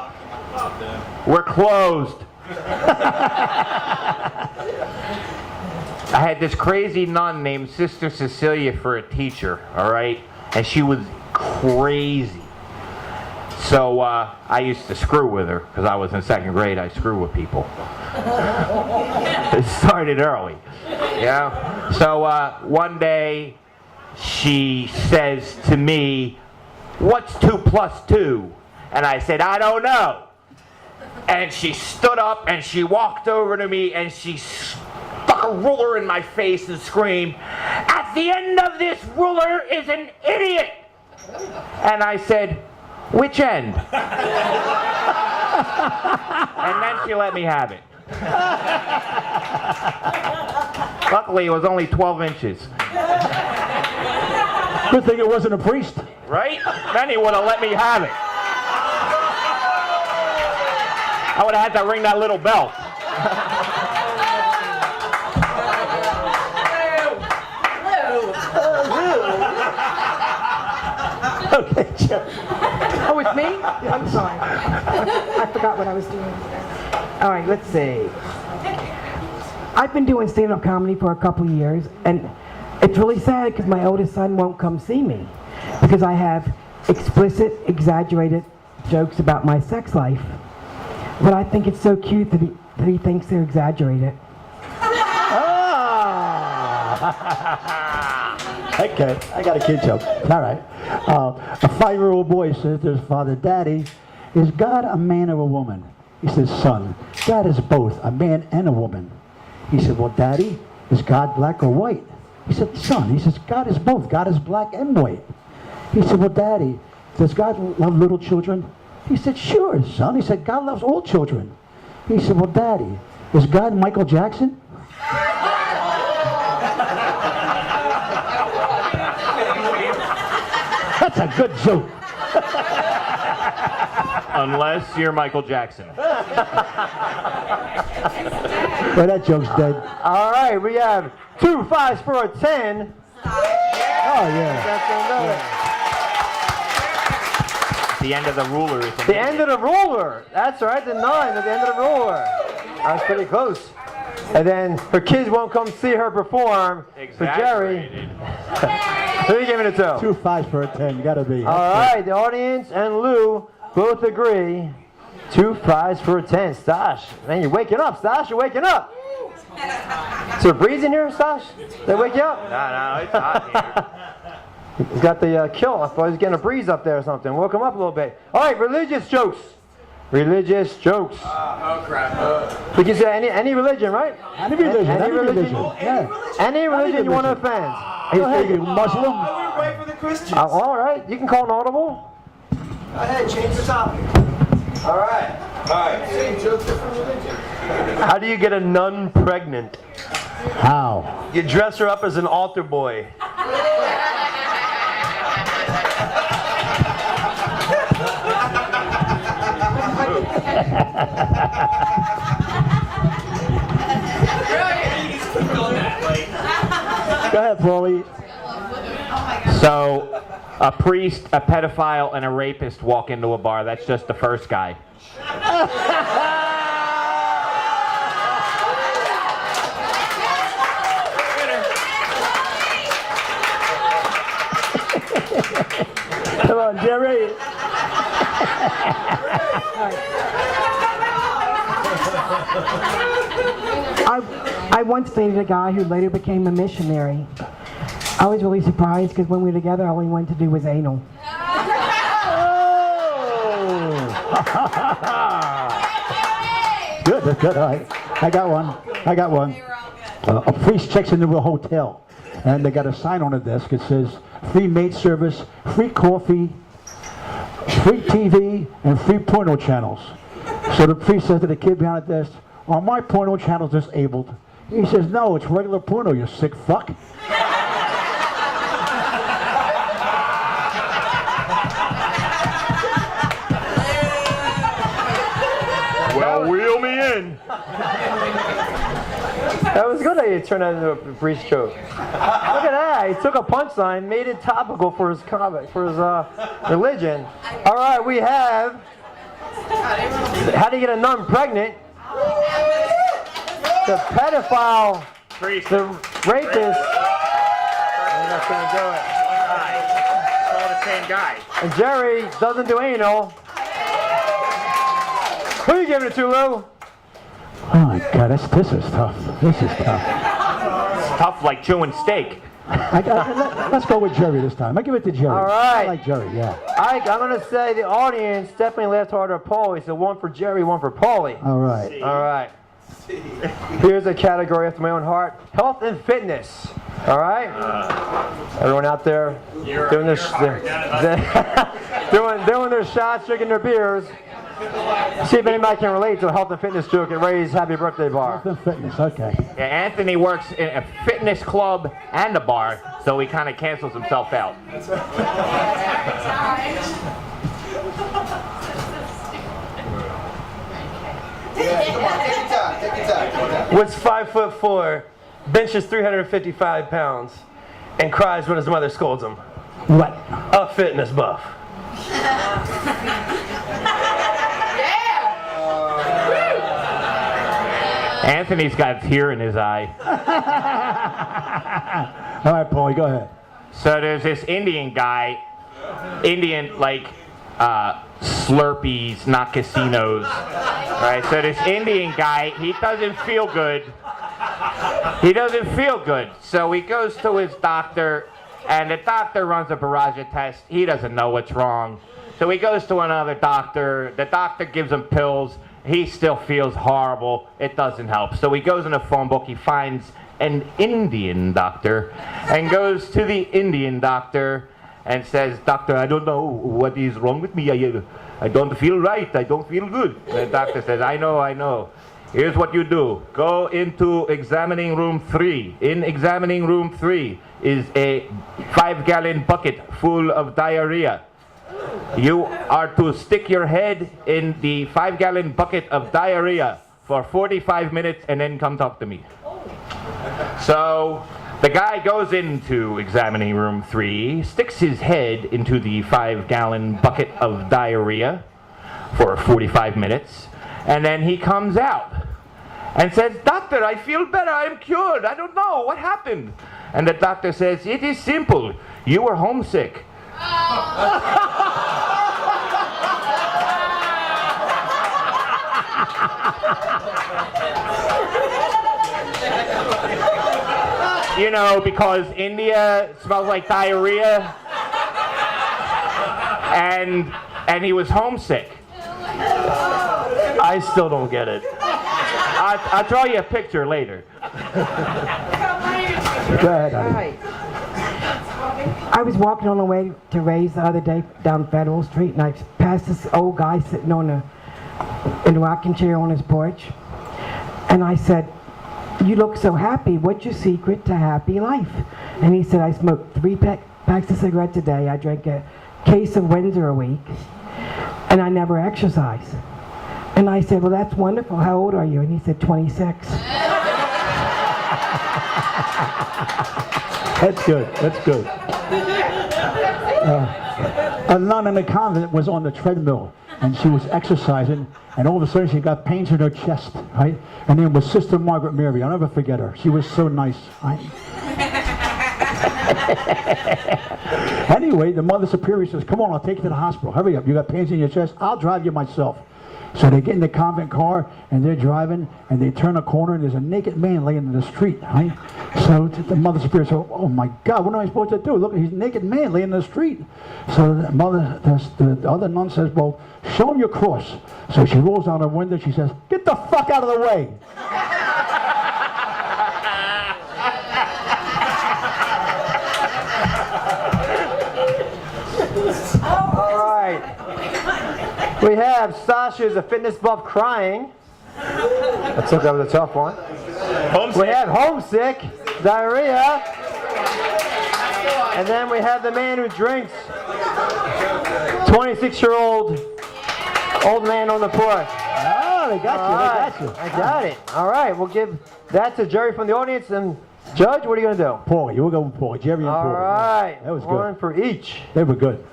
We're closed. I had this crazy nun named Sister Cecilia for a teacher, all right? And she was crazy. So I used to screw with her because I was in 2nd grade. I screw with people. It started early, yeah. So one day she says to me, "What's 2 + 2?" And I said, "I don't know." And she stood up and she walked over to me and she stuck stuck a ruler in my face and screamed, "At the end of this ruler is an idiot!" And I said, "Which end?" And then she let me have it. Luckily, it was only 12 inches. Good thing it wasn't a priest. Right? Then he would have let me have it. I would have had to ring that little bell. Okay, Jeri. Oh, it's me? I'm sorry. I forgot what I was doing. All right, let's see. I've been doing stand-up comedy for a couple of years, and it's really sad because my oldest son won't come see me because I have explicit, exaggerated jokes about my sex life. But I think it's so cute that he thinks they're exaggerated. Okay, I got a kid joke. All right. A 5-year-old boy says to his father, "Daddy, is God a man or a woman?" He says, "Son, God is both, a man and a woman." He said, "Well, Daddy, is God black or white?" He said, "Son," he says, "God is both. God is black and white." He said, "Well, Daddy, does God love little children?" He said, "Sure, son." He said, "God loves all children." He said, "Well, Daddy, is God Michael Jackson?" That's a good joke. Unless you're Michael Jackson. Well, that joke's dead. All right, we have 2 5s for a 10. Oh, yeah. That's another. The end of the ruler is The end of the ruler. That's right, the 9 at the end of the ruler. That's pretty close. And then her kids won't come see her perform. For Jeri, who are you giving it to? 2 5s for a 10. Gotta be. All right, the audience and Lou both agree. 2 5s for a 10. Stosh, man, you're waking up. Stosh, you're waking up. Is there a breeze in here, Stosh? They wake you up? No, it's hot here. He's got the kill. I thought he was getting a breeze up there or something. Woke him up a little bit. All right, religious jokes. Religious jokes. Oh crap. We can say any religion, right? Any religion. Any religion. Yeah. Any religion you want to offend. Go ahead, you Muslim. We were right for the Christians. All right, you can call an audible. Go ahead, change the topic. All right. Say jokes from religion. How do you get a nun pregnant? How? You dress her up as an altar boy. Go ahead, Paulie. So, a priest, a pedophile, and a rapist walk into a bar. That's just the first guy. Come on, Jeri. I once dated a guy who later became a missionary. I was really surprised because when we were together, all he wanted to do was anal. Good, that's good. All right. I got one. A priest checks into a hotel, and they got a sign on the desk. It says, "Free maid service, free coffee, free TV, and free porno channels." So the priest says to the kid behind the desk, "Are my porno channels disabled?" He says, "No, it's regular porno, you sick fuck." Well, wheel me in. That was good that you turned that into a priest joke. Look at that. He took a punchline, made it topical for his comic, for his religion. All right, we have how to get a nun pregnant. The pedophile, the rapist. I'm not gonna do it. It's all the same guy. And Jeri doesn't do anal. Who are you giving it to, Lou? Oh my God, this is tough. This is tough. It's tough like chewing steak. Let's go with Jeri this time. I give it to Jeri. All right. I like Jeri, yeah. I'm going to say the audience definitely laughed harder at Paulie, so one for Jeri, one for Paulie. All right. All right. Here's a category after my own heart: health and fitness. All right. Everyone out there doing their doing their shots, drinking their beers. See if anybody can relate to a health and fitness joke at Ray's Happy Birthday Bar. Health and fitness, okay. Yeah, Anthony works in a fitness club and a bar, so he kind of cancels himself out. What's 5'4", benches 355 pounds, and cries when his mother scolds him? What? A fitness buff. Anthony's got a tear in his eye. All right, Paulie, go ahead. So there's this Indian guy, like Slurpees, not casinos. Right? So this Indian guy, he doesn't feel good. He doesn't feel good. So he goes to his doctor, and the doctor runs a barrage test. He doesn't know what's wrong. So he goes to another doctor. The doctor gives him pills. He still feels horrible. It doesn't help. So he goes in a phone book. He finds an Indian doctor and goes to the Indian doctor and says, "Doctor, I don't know what is wrong with me. I don't feel right. I don't feel good." And the doctor says, I know. Here's what you do. Go into examining room 3. In examining room 3 is a 5-gallon bucket full of diarrhea. You are to stick your head in the 5-gallon bucket of diarrhea for 45 minutes and then come talk to me. So the guy goes into examining room 3, sticks his head into the 5-gallon bucket of diarrhea for 45 minutes, and then he comes out and says, "Doctor, I feel better. I am cured. I don't know what happened." And the doctor says, "It is simple. You were homesick." You know, because India smells like diarrhea, and he was homesick. I still don't get it. I'll draw you a picture later. Go ahead, honey. I was walking on the way to Ray's the other day down Federal Street, and I passed this old guy sitting in a rocking chair on his porch. And I said, "You look so happy. What's your secret to happy life?" And he said, "I smoke 3 packs of cigarettes a day. I drink a case of Windsor a week, and I never exercise." And I said, "Well, that's wonderful. How old are you?" And he said, 26. That's good. That's good. A nun in the convent was on the treadmill, and she was exercising, and all of a sudden she got pains in her chest, right? And it was Sister Margaret Mary. I'll never forget her. She was so nice. Right? Anyway, the Mother Superior says, "Come on, I'll take you to the hospital. Hurry up. You got pains in your chest? I'll drive you myself." So they get in the convent car, and they're driving, and they turn a corner, and there's a naked man laying in the street, right? So the Mother Superior says, "Oh my God, what am I supposed to do? Look, he's a naked man laying in the street." So the other nun says, "Well, show him your cross." So she rolls down her window, she says, "Get the fuck out of the way." All right. We have Stosh, who's a fitness buff, crying. That was a tough one. We have homesick, diarrhea. And then we have the man who drinks. 26-year-old old man on the porch. Oh, they got you. They got you. I got it. All right, we'll give that to Jeri from the audience. And Judge, what are you going to do? Paulie, we'll go with Paulie. Jeri and Paulie. All right. That was One good. for each. They were good.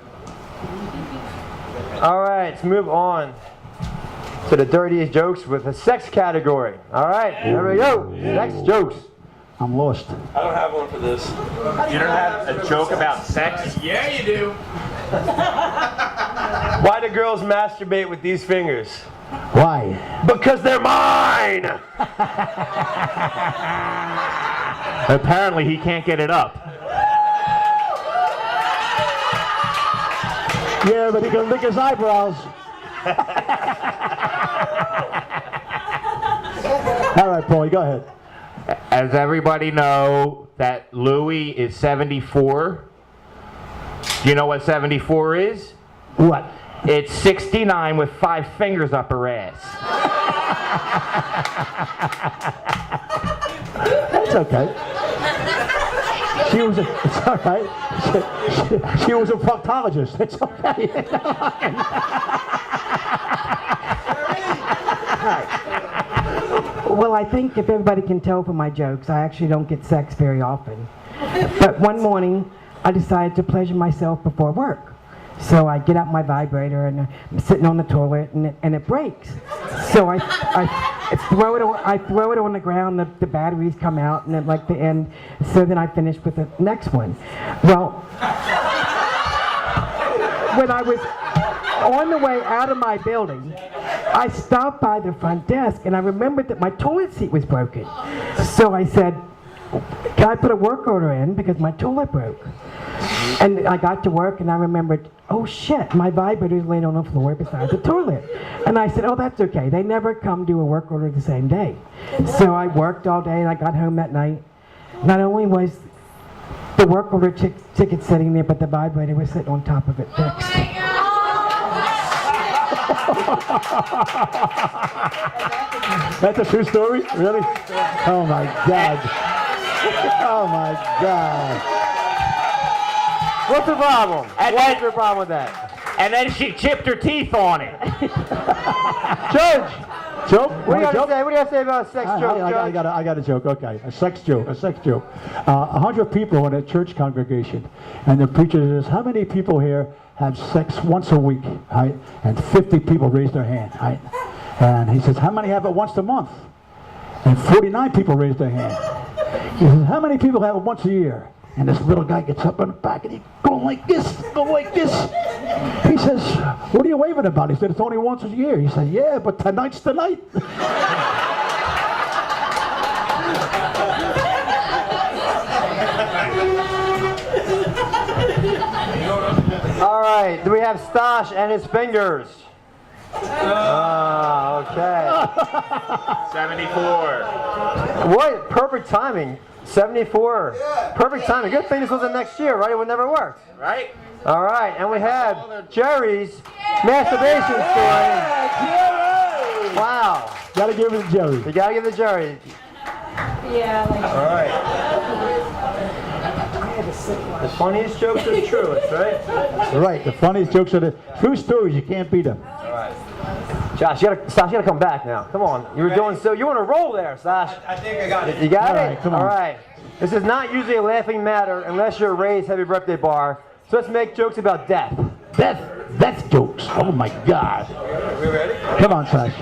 All right, let's move on to the dirtiest jokes with the sex category. All right, here we go. Sex jokes. I'm lost. I don't have one for this. You don't have a joke about sex? Yeah, you do. Why do girls masturbate with these fingers? Why? Because they're mine! Apparently he can't get it up. Yeah, but he can lick his eyebrows. All right, Paulie, go ahead. As everybody know, that Louie is 74. Do you know what 74 is? What? It's 69 with 5 fingers up her ass. That's okay. She was it's all right. She was a proctologist. It's okay. Well, I think if everybody can tell from my jokes, I actually don't get sex very often. But one morning, I decided to pleasure myself before work. So I get out my vibrator and I'm sitting on the toilet and it breaks. So I throw it on the ground, the batteries come out and then like the end. So then I finish with the next one. Well, when I was on the way out of my building, I stopped by the front desk and I remembered that my toilet seat was broken. So I said, can I put a work order in because my toilet broke? And I got to work and I remembered, oh shit, my vibrator's laying on the floor beside the toilet. And I said, oh, that's okay. They never come do a work order the same day. So I worked all day and I got home that night. Not only was the work order ticket sitting there, but the vibrator was sitting on top of it fixed. That's a true story? Really? Oh my God. Oh my God. What's the problem? What's your problem with that? And then she chipped her teeth on it. Judge! Joke? What do you got to say? What do you got to say about a sex joke, Judge? I got a joke. Okay, a sex joke. 100 people in a church congregation, and the preacher says, "How many people here have sex once a week?" Right? And 50 people raise their hand. Right? And he says, "How many have it once a month?" And 49 people raise their hand. He says, "How many people have it once a year?" And this little guy gets up in the back and he's going like this, going like this. He says, "What are you waving about?" He said, "It's only once a year." He said, "Yeah, but tonight's the night." All right, do we have Stosh and his fingers? Okay. 74. What? Perfect timing. 74. Perfect timing. Good thing this wasn't next year, right? It would never work. Right? All right, and we have Jeri's masturbation story. Wow. Gotta give it to Jerry. You gotta give it to Jeri. All right. The funniest jokes are the truest, right? Right, the funniest jokes are the true stories. You can't beat them. All right. Josh, Stosh, you gotta come back now. Come on. You were doing so. You want to roll there, Stosh. I think I got it. You got All it? right, come on. All right. This is not usually a laughing matter unless you're Ray's Happy Birthday Bar. So let's make jokes about death. Death jokes. Oh my God. We ready? Come on, Sash.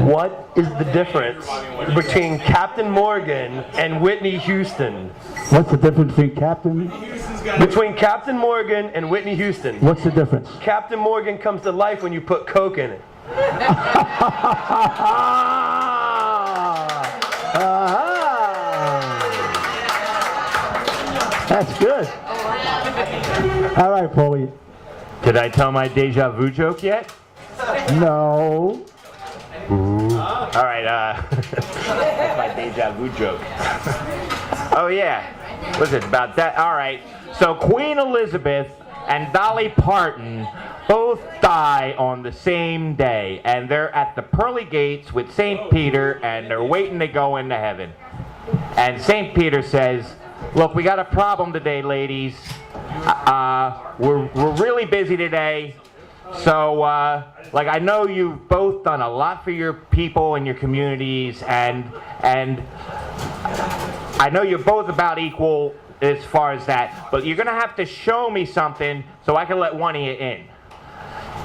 What is the difference between Captain Morgan and Whitney Houston? What's the difference between Captain? Between Captain Morgan and Whitney Houston. What's the difference? Captain Morgan comes to life when you put Coke in it. That's good. All right, Paulie. Did I tell my deja vu joke yet? No. All right, that's my deja vu joke. Oh yeah, what's it about that? All right, so Queen Elizabeth and Dolly Parton both die on the same day, and they're at the pearly gates with St. Peter, and they're waiting to go into heaven. And St. Peter says, "Look, we got a problem today, ladies. We're really busy today. So, like, I know you've both done a lot for your people and your communities, and I know you're both about equal as far as that, but you're going to have to show me something so I can let one of you in."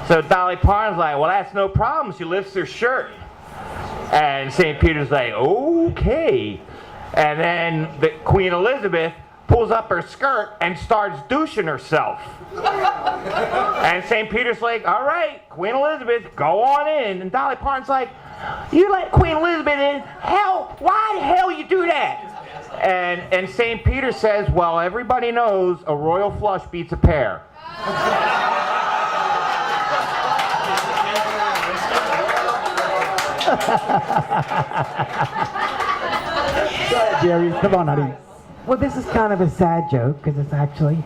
So Dolly Parton's like, "Well, that's no problem." She lifts her shirt. And St. Peter's like, "Okay." And then the Queen Elizabeth pulls up her skirt and starts douching herself. And St. Peter's like, "All right, Queen Elizabeth, go on in." And Dolly Parton's like, "You let Queen Elizabeth in? Hell, why the hell you do that?" And St. Peter says, "Well, everybody knows a royal flush beats a pair." Go ahead, Jerry. Come on, honey. Well, this is kind of a sad joke because it's actually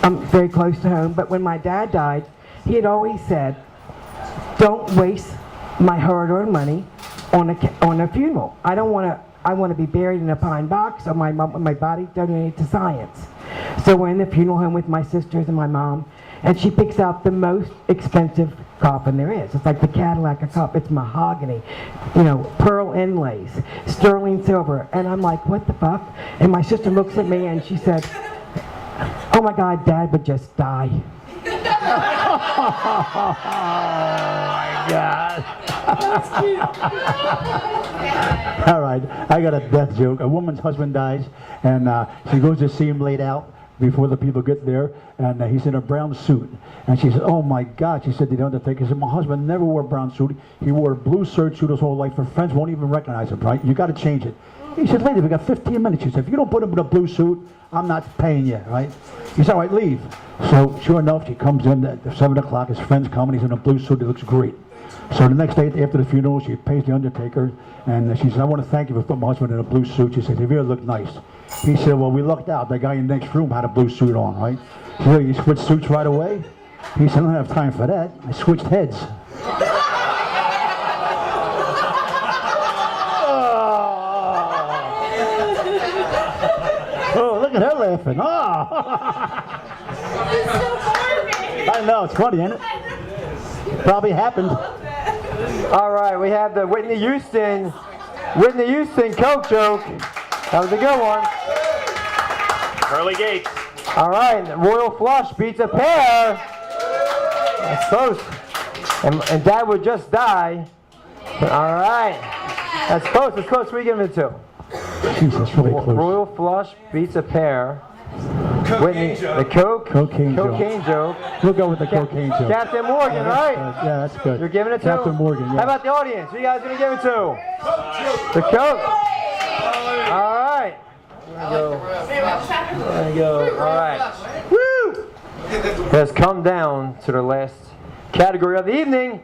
very close to home. But when my dad died, he had always said, "Don't waste my hard-earned money on a funeral. I want to be buried in a pine box, or my body donated to science." So we're in the funeral home with my sisters and my mom, and she picks out the most expensive coffin there is. It's like the Cadillac of coffin. It's mahogany, pearl inlays, sterling silver. And I'm like, what the fuck? And my sister looks at me and she said, "Oh my God, Dad would just die." Oh my God. All right, I got a death joke. A woman's husband dies, and she goes to see him laid out before the people get there, and he's in a brown suit. And she said, "Oh my God," she said to the undertaker, she said, "My husband never wore a brown suit. He wore a blue serge suit his whole life. Her friends won't even recognize him, right? You got to change it." He said, "Lady, we got 15 minutes." She said, "If you don't put him in a blue suit, I'm not paying you, right?" He said, "All right, leave." So sure enough, she comes in at 7 o'clock, his friends come, and he's in a blue suit. He looks great. So the next day after the funeral, she pays the undertaker, and she said, "I want to thank you for putting my husband in a blue suit." She said, "You really look nice." He said, "Well, we lucked out. The guy in the next room had a blue suit on, right?" She said, "You switched suits right away?" He said, "I don't have time for that. I switched heads." Oh, look at her laughing. Oh. I know, it's funny, isn't it? Probably happened. All right, we have the Whitney Houston Coke joke. That was a good one. Pearly Gates. All right, Royal Flush beats a pear. That's close. And Dad would just die. All right. That's close. It's close. What are you giving it to? Jesus, really close. Royal Flush beats a pear. Whitney, the Cocaine joke. We'll go with the cocaine joke. Captain Morgan, right? Yeah, that's good. You're giving it to Captain Morgan, yeah. How about the audience? Who you guys gonna give it to? The Coke. All right. There you go. All right. Woo! Let's come down to the last category of the evening.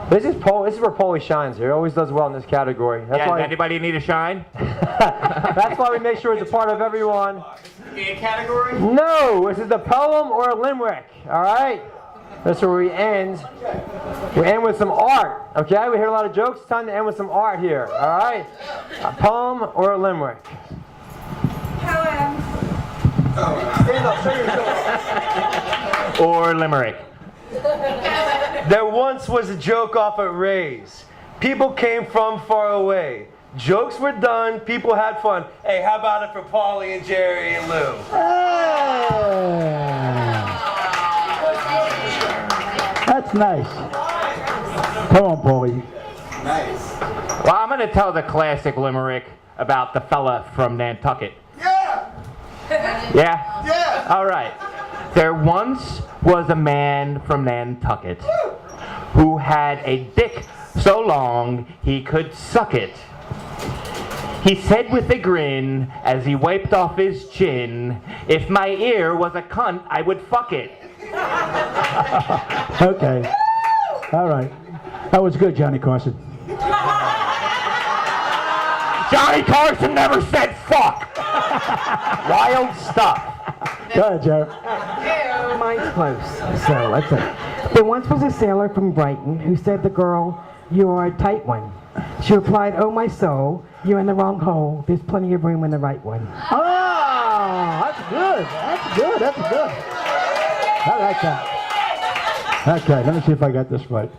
This is where Paulie shines here. He always does well in this category. That's why Anybody need a shine? that's why we make sure it's a part of everyone. A category? No, this is the poem or a limerick. All right. That's where we end. We end with some art. Okay, we hear a lot of jokes. It's time to end with some art here. All right. A poem or a limerick. Stand up, show yourself. Or limerick. There once was a joke off at Ray's. People came from far away. Jokes were done, people had fun. Hey, how about it for Paulie and Jeri and Lou? That's nice. Come on, Paulie. Nice. Well, I'm going to tell the classic limerick about the fella from Nantucket. Yeah! Yeah? Yeah! All right. There once was a man from Nantucket who had a dick so long he could suck it. He said with a grin as he wiped off his chin, "If my ear was a cunt, I would fuck it." Okay. All right. That was good, Johnny Carson. Johnny Carson never said fuck. Wild stuff. Go ahead, Jared. Mine's close, so let's see. There once was a sailor from Brighton who said to the girl, "You're a tight one." She replied, "Oh my soul, you're in the wrong hole. There's plenty of room in the right one." Oh, that's good. That's good. That's good. I like that. Okay, let me see if I got this right.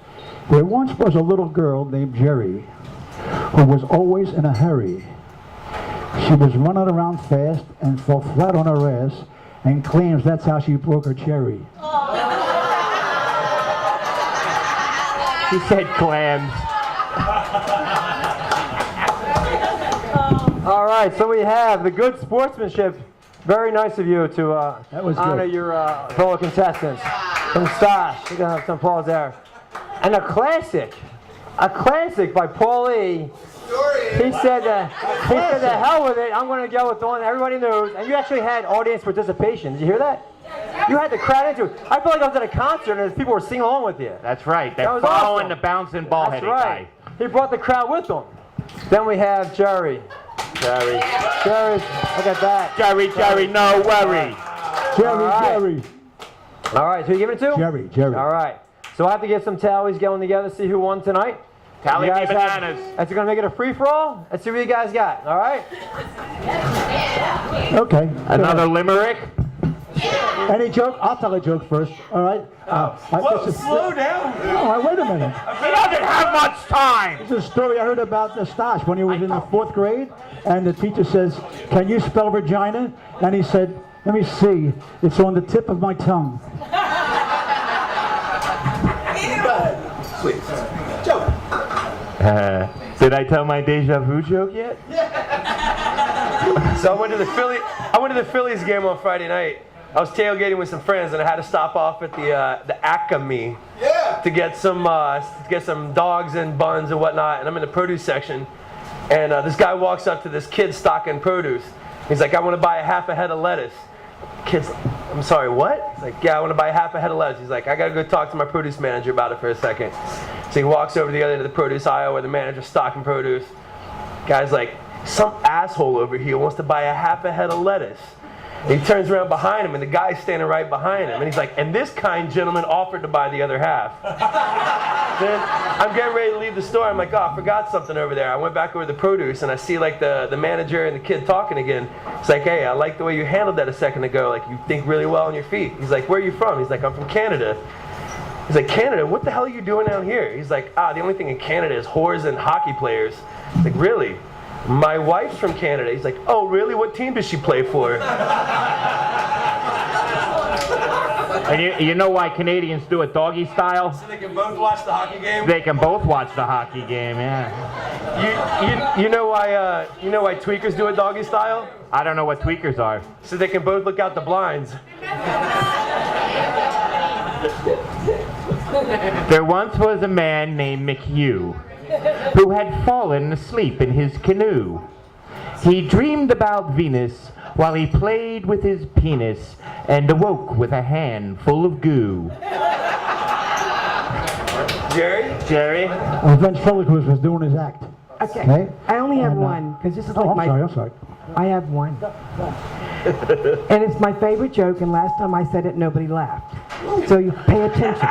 There once was a little girl named Jeri who was always in a hurry. She was running around fast and fell flat on her ass and claims that's how she broke her cherry. He said clams. All right, so we have the good sportsmanship. Very nice of you to That was honor good. your fellow contestants. From Stosh, we're gonna have some applause there. And a classic by Paulie. He said, "The hell with it. I'm going to go with the one everybody knows." And you actually had audience participation. Did you hear that? You had the crowd into it. I felt like I was at a concert and people were singing along with you. That's right. That They're was following awesome. the bouncing ball-headed That's right. guy. He brought the crowd with him. Then we have Jeri. Jeri, look at that. Jeri, no worry. Jerry. All right, so you give it to? Jerry. All right. So I have to get some tallies going together, see who won tonight. Tally You me guys bananas. That's going to make it a free-for-all. Let's see what you guys got. All right? Okay. Another limerick? Any joke? I'll tell a joke first. All right. Whoa, slow down. Oh, wait a minute. He doesn't have much time. This is a story I heard about the Stosh when he was in the 4th grade, and the teacher says, "Can you spell vagina?" And he said, "Let me see. It's on the tip of my tongue." Please. Joke. Did I tell my deja vu joke yet? So I went to the Phillies game on Friday night. I was tailgating with some friends, and I had to stop off at the Acme to get some dogs and buns and whatnot. And I'm in the produce section, and this guy walks up to this kid stocking produce. He's like, "I want to buy a half a head of lettuce." Kid's, "I'm sorry, what?" He's like, "Yeah, I want to buy a half a head of lettuce." He's like, "I gotta go talk to my produce manager about it for a second." So he walks over to the other end of the produce aisle where the manager's stocking produce. Guy's like, "Some asshole over here wants to buy a half a head of lettuce." And he turns around behind him, and the guy's standing right behind him. And he's like, "And this kind gentleman offered to buy the other half." Then I'm getting ready to leave the store. I'm like, "Oh, I forgot something over there." I went back over to the produce, and I see like the manager and the kid talking again. It's like, "Hey, I like the way you handled that a second ago. Like, you think really well on your feet." He's like, "Where are you from?" He's like, "I'm from Canada." He's like, "Canada? What the hell are you doing down here?" He's like, "The only thing in Canada is whores and hockey players." He's like, "Really? My wife's from Canada." He's like, "Oh, really? What team does she play for?" And you know why Canadians do it doggy style? So they can both watch the hockey game? They can both watch the hockey game, yeah. You know why tweakers do it doggy style? I don't know what tweakers are. So they can both look out the blinds. There once was a man named McHugh who had fallen asleep in his canoe. He dreamed about Venus while he played with his penis and awoke with a hand full of goo. Jeri? Well, ventriloquist was doing his act. Okay. Okay. I only have And, one, because this is Oh, like I'm sorry. I have one. And it's my favorite joke, and last time I said it, nobody laughed. So you pay attention.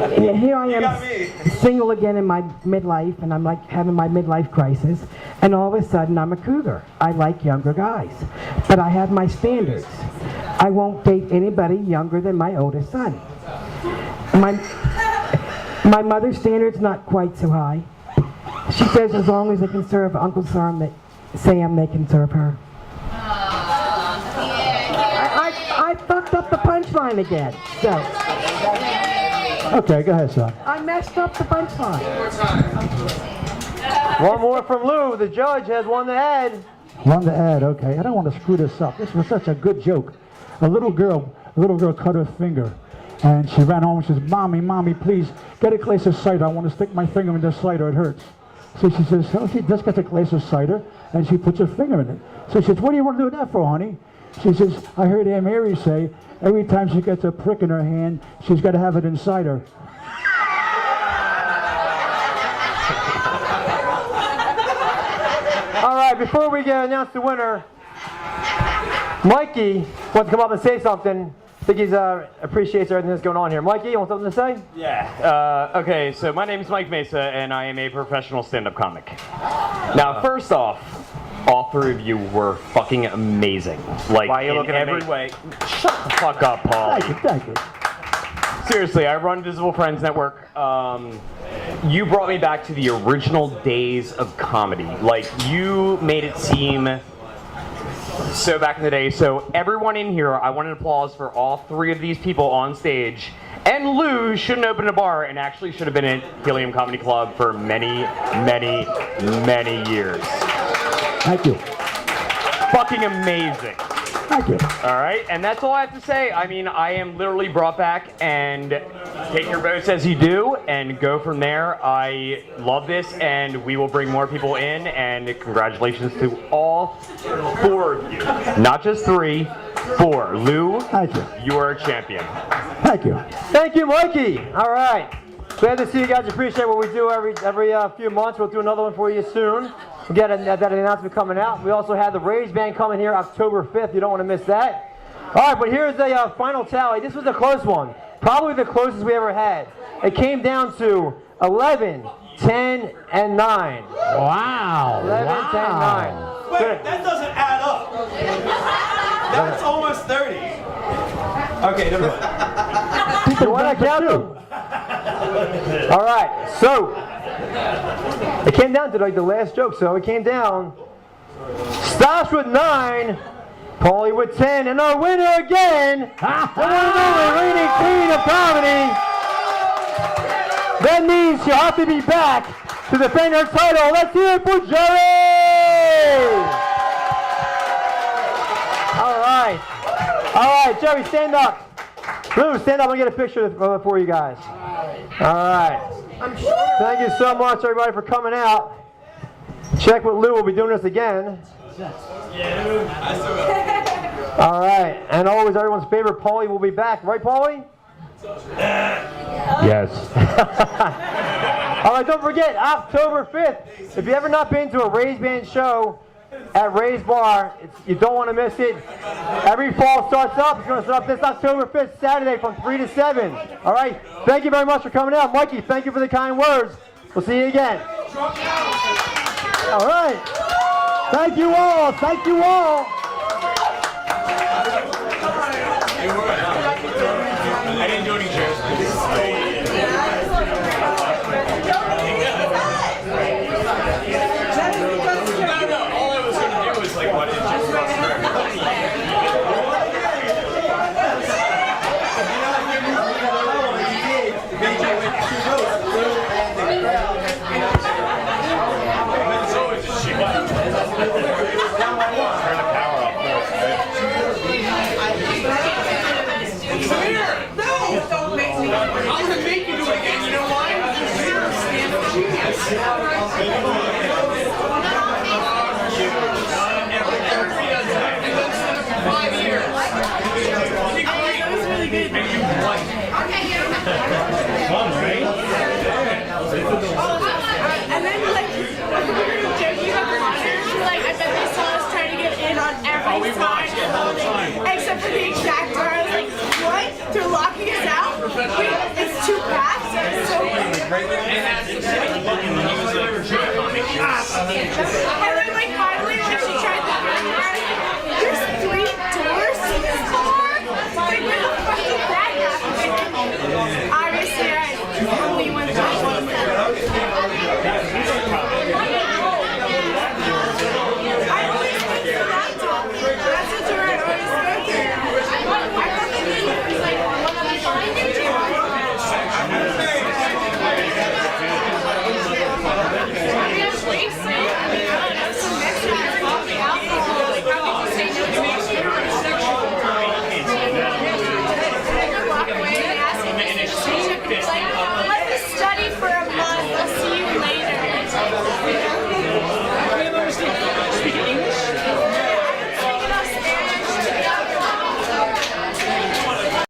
And here I am, single again in my midlife, and I'm like having my midlife crisis, and all of a sudden I'm a cougar. I like younger guys, but I have my standards. I won't date anybody younger than my oldest son. My mother's standard's not quite so high. She says as long as they can serve Uncle Sam, they can serve her. I fucked up the punchline again. So Okay, go ahead, son. I messed up the punchline. One more from Lou. The judge has one to add. One to add, okay. I don't want to screw this up. This was such a good joke. A little girl cut her finger, and she ran home and says, Mommy, please, get a glass of cider. I want to stick my finger in this cider. It hurts. So she says, oh, she just gets a glass of cider, and she puts her finger in it. So she says, what do you want to do that for, honey? She says, I heard Aunt Mary say, every time she gets a prick in her hand, she's got to have it inside her. All right, before we announce the winner, Mikey wants to come up and say something. I think he appreciates everything that's going on here. Mikey, you want something to say? Yeah. Okay, so my name is Mike Mesa, and I am a professional stand-up comic. Now, first off, all three of you were fucking amazing. Like, Why are you in looking at every me? way. Shut the fuck up, Paul. Thank you. Seriously, I run Visible Friends Network. You brought me back to the original days of comedy. Like, you made it seem so back in the day. So everyone in here, I want an applause for all three of these people on stage. And Lou shouldn't open a bar and actually should have been at Helium Comedy Club for many, many, many years. Thank you. Fucking amazing. Thank you. All right, and that's all I have to say. I mean, I am literally brought back, and take your votes as you do and go from there. I love this, and we will bring more people in, and congratulations to all 4 of you. Not just 3, 4. Lou, Thank you. you are a champion. Thank you. Thank you, Mikey. All right. Glad to see you guys. Appreciate what we do every few months. We'll do another one for you soon. We'll get that announcement coming out. We also have the Raise Band coming here October 5th. You don't want to miss that. All right, but here's the final tally. This was a close one. Probably the closest we ever had. It came down to 11, 10, and 9. Wow. 11, 10, 9. Wait, that doesn't add up. That's almost 30. Okay, never mind. You want to count them? All right, so it came down to like the last joke. So it came down. Stosh with 9, Paulie with 10, and our winner again, the one and only reigning queen of comedy. That means she'll have to be back to defend her title. Let's hear it for Jeri. All right, Jeri, stand up. Lou, stand up and get a picture for you guys. All right. Thank you so much, everybody, for coming out. Check with Lou. We'll be doing this again. All right. And always everyone's favorite, Paulie will be back. Right, Paulie? Yes. All right, don't forget, October 5th. If you ever not been to a Raise Band show at Ray's Bar, you don't want to miss it. Every fall starts up. It's going to start up this October 5th, Saturday from 3 to 7. All right. Thank you very much for coming out. Mikey, thank you for the kind words. We'll see you again. All right. Thank you all. Thank you all. I didn't do any jokes. All I was going to do was like, what did you I'm gonna make you do it again. You know why? Because you're a stand-up genius. Everybody does that. And then stand up for 5 years. That was really good. And you won. And then, like, joking about the monitors, like, I bet they saw us trying to get in on every time. Except for the exact door. I was like, what? They're locking us out? Wait, it's too fast? So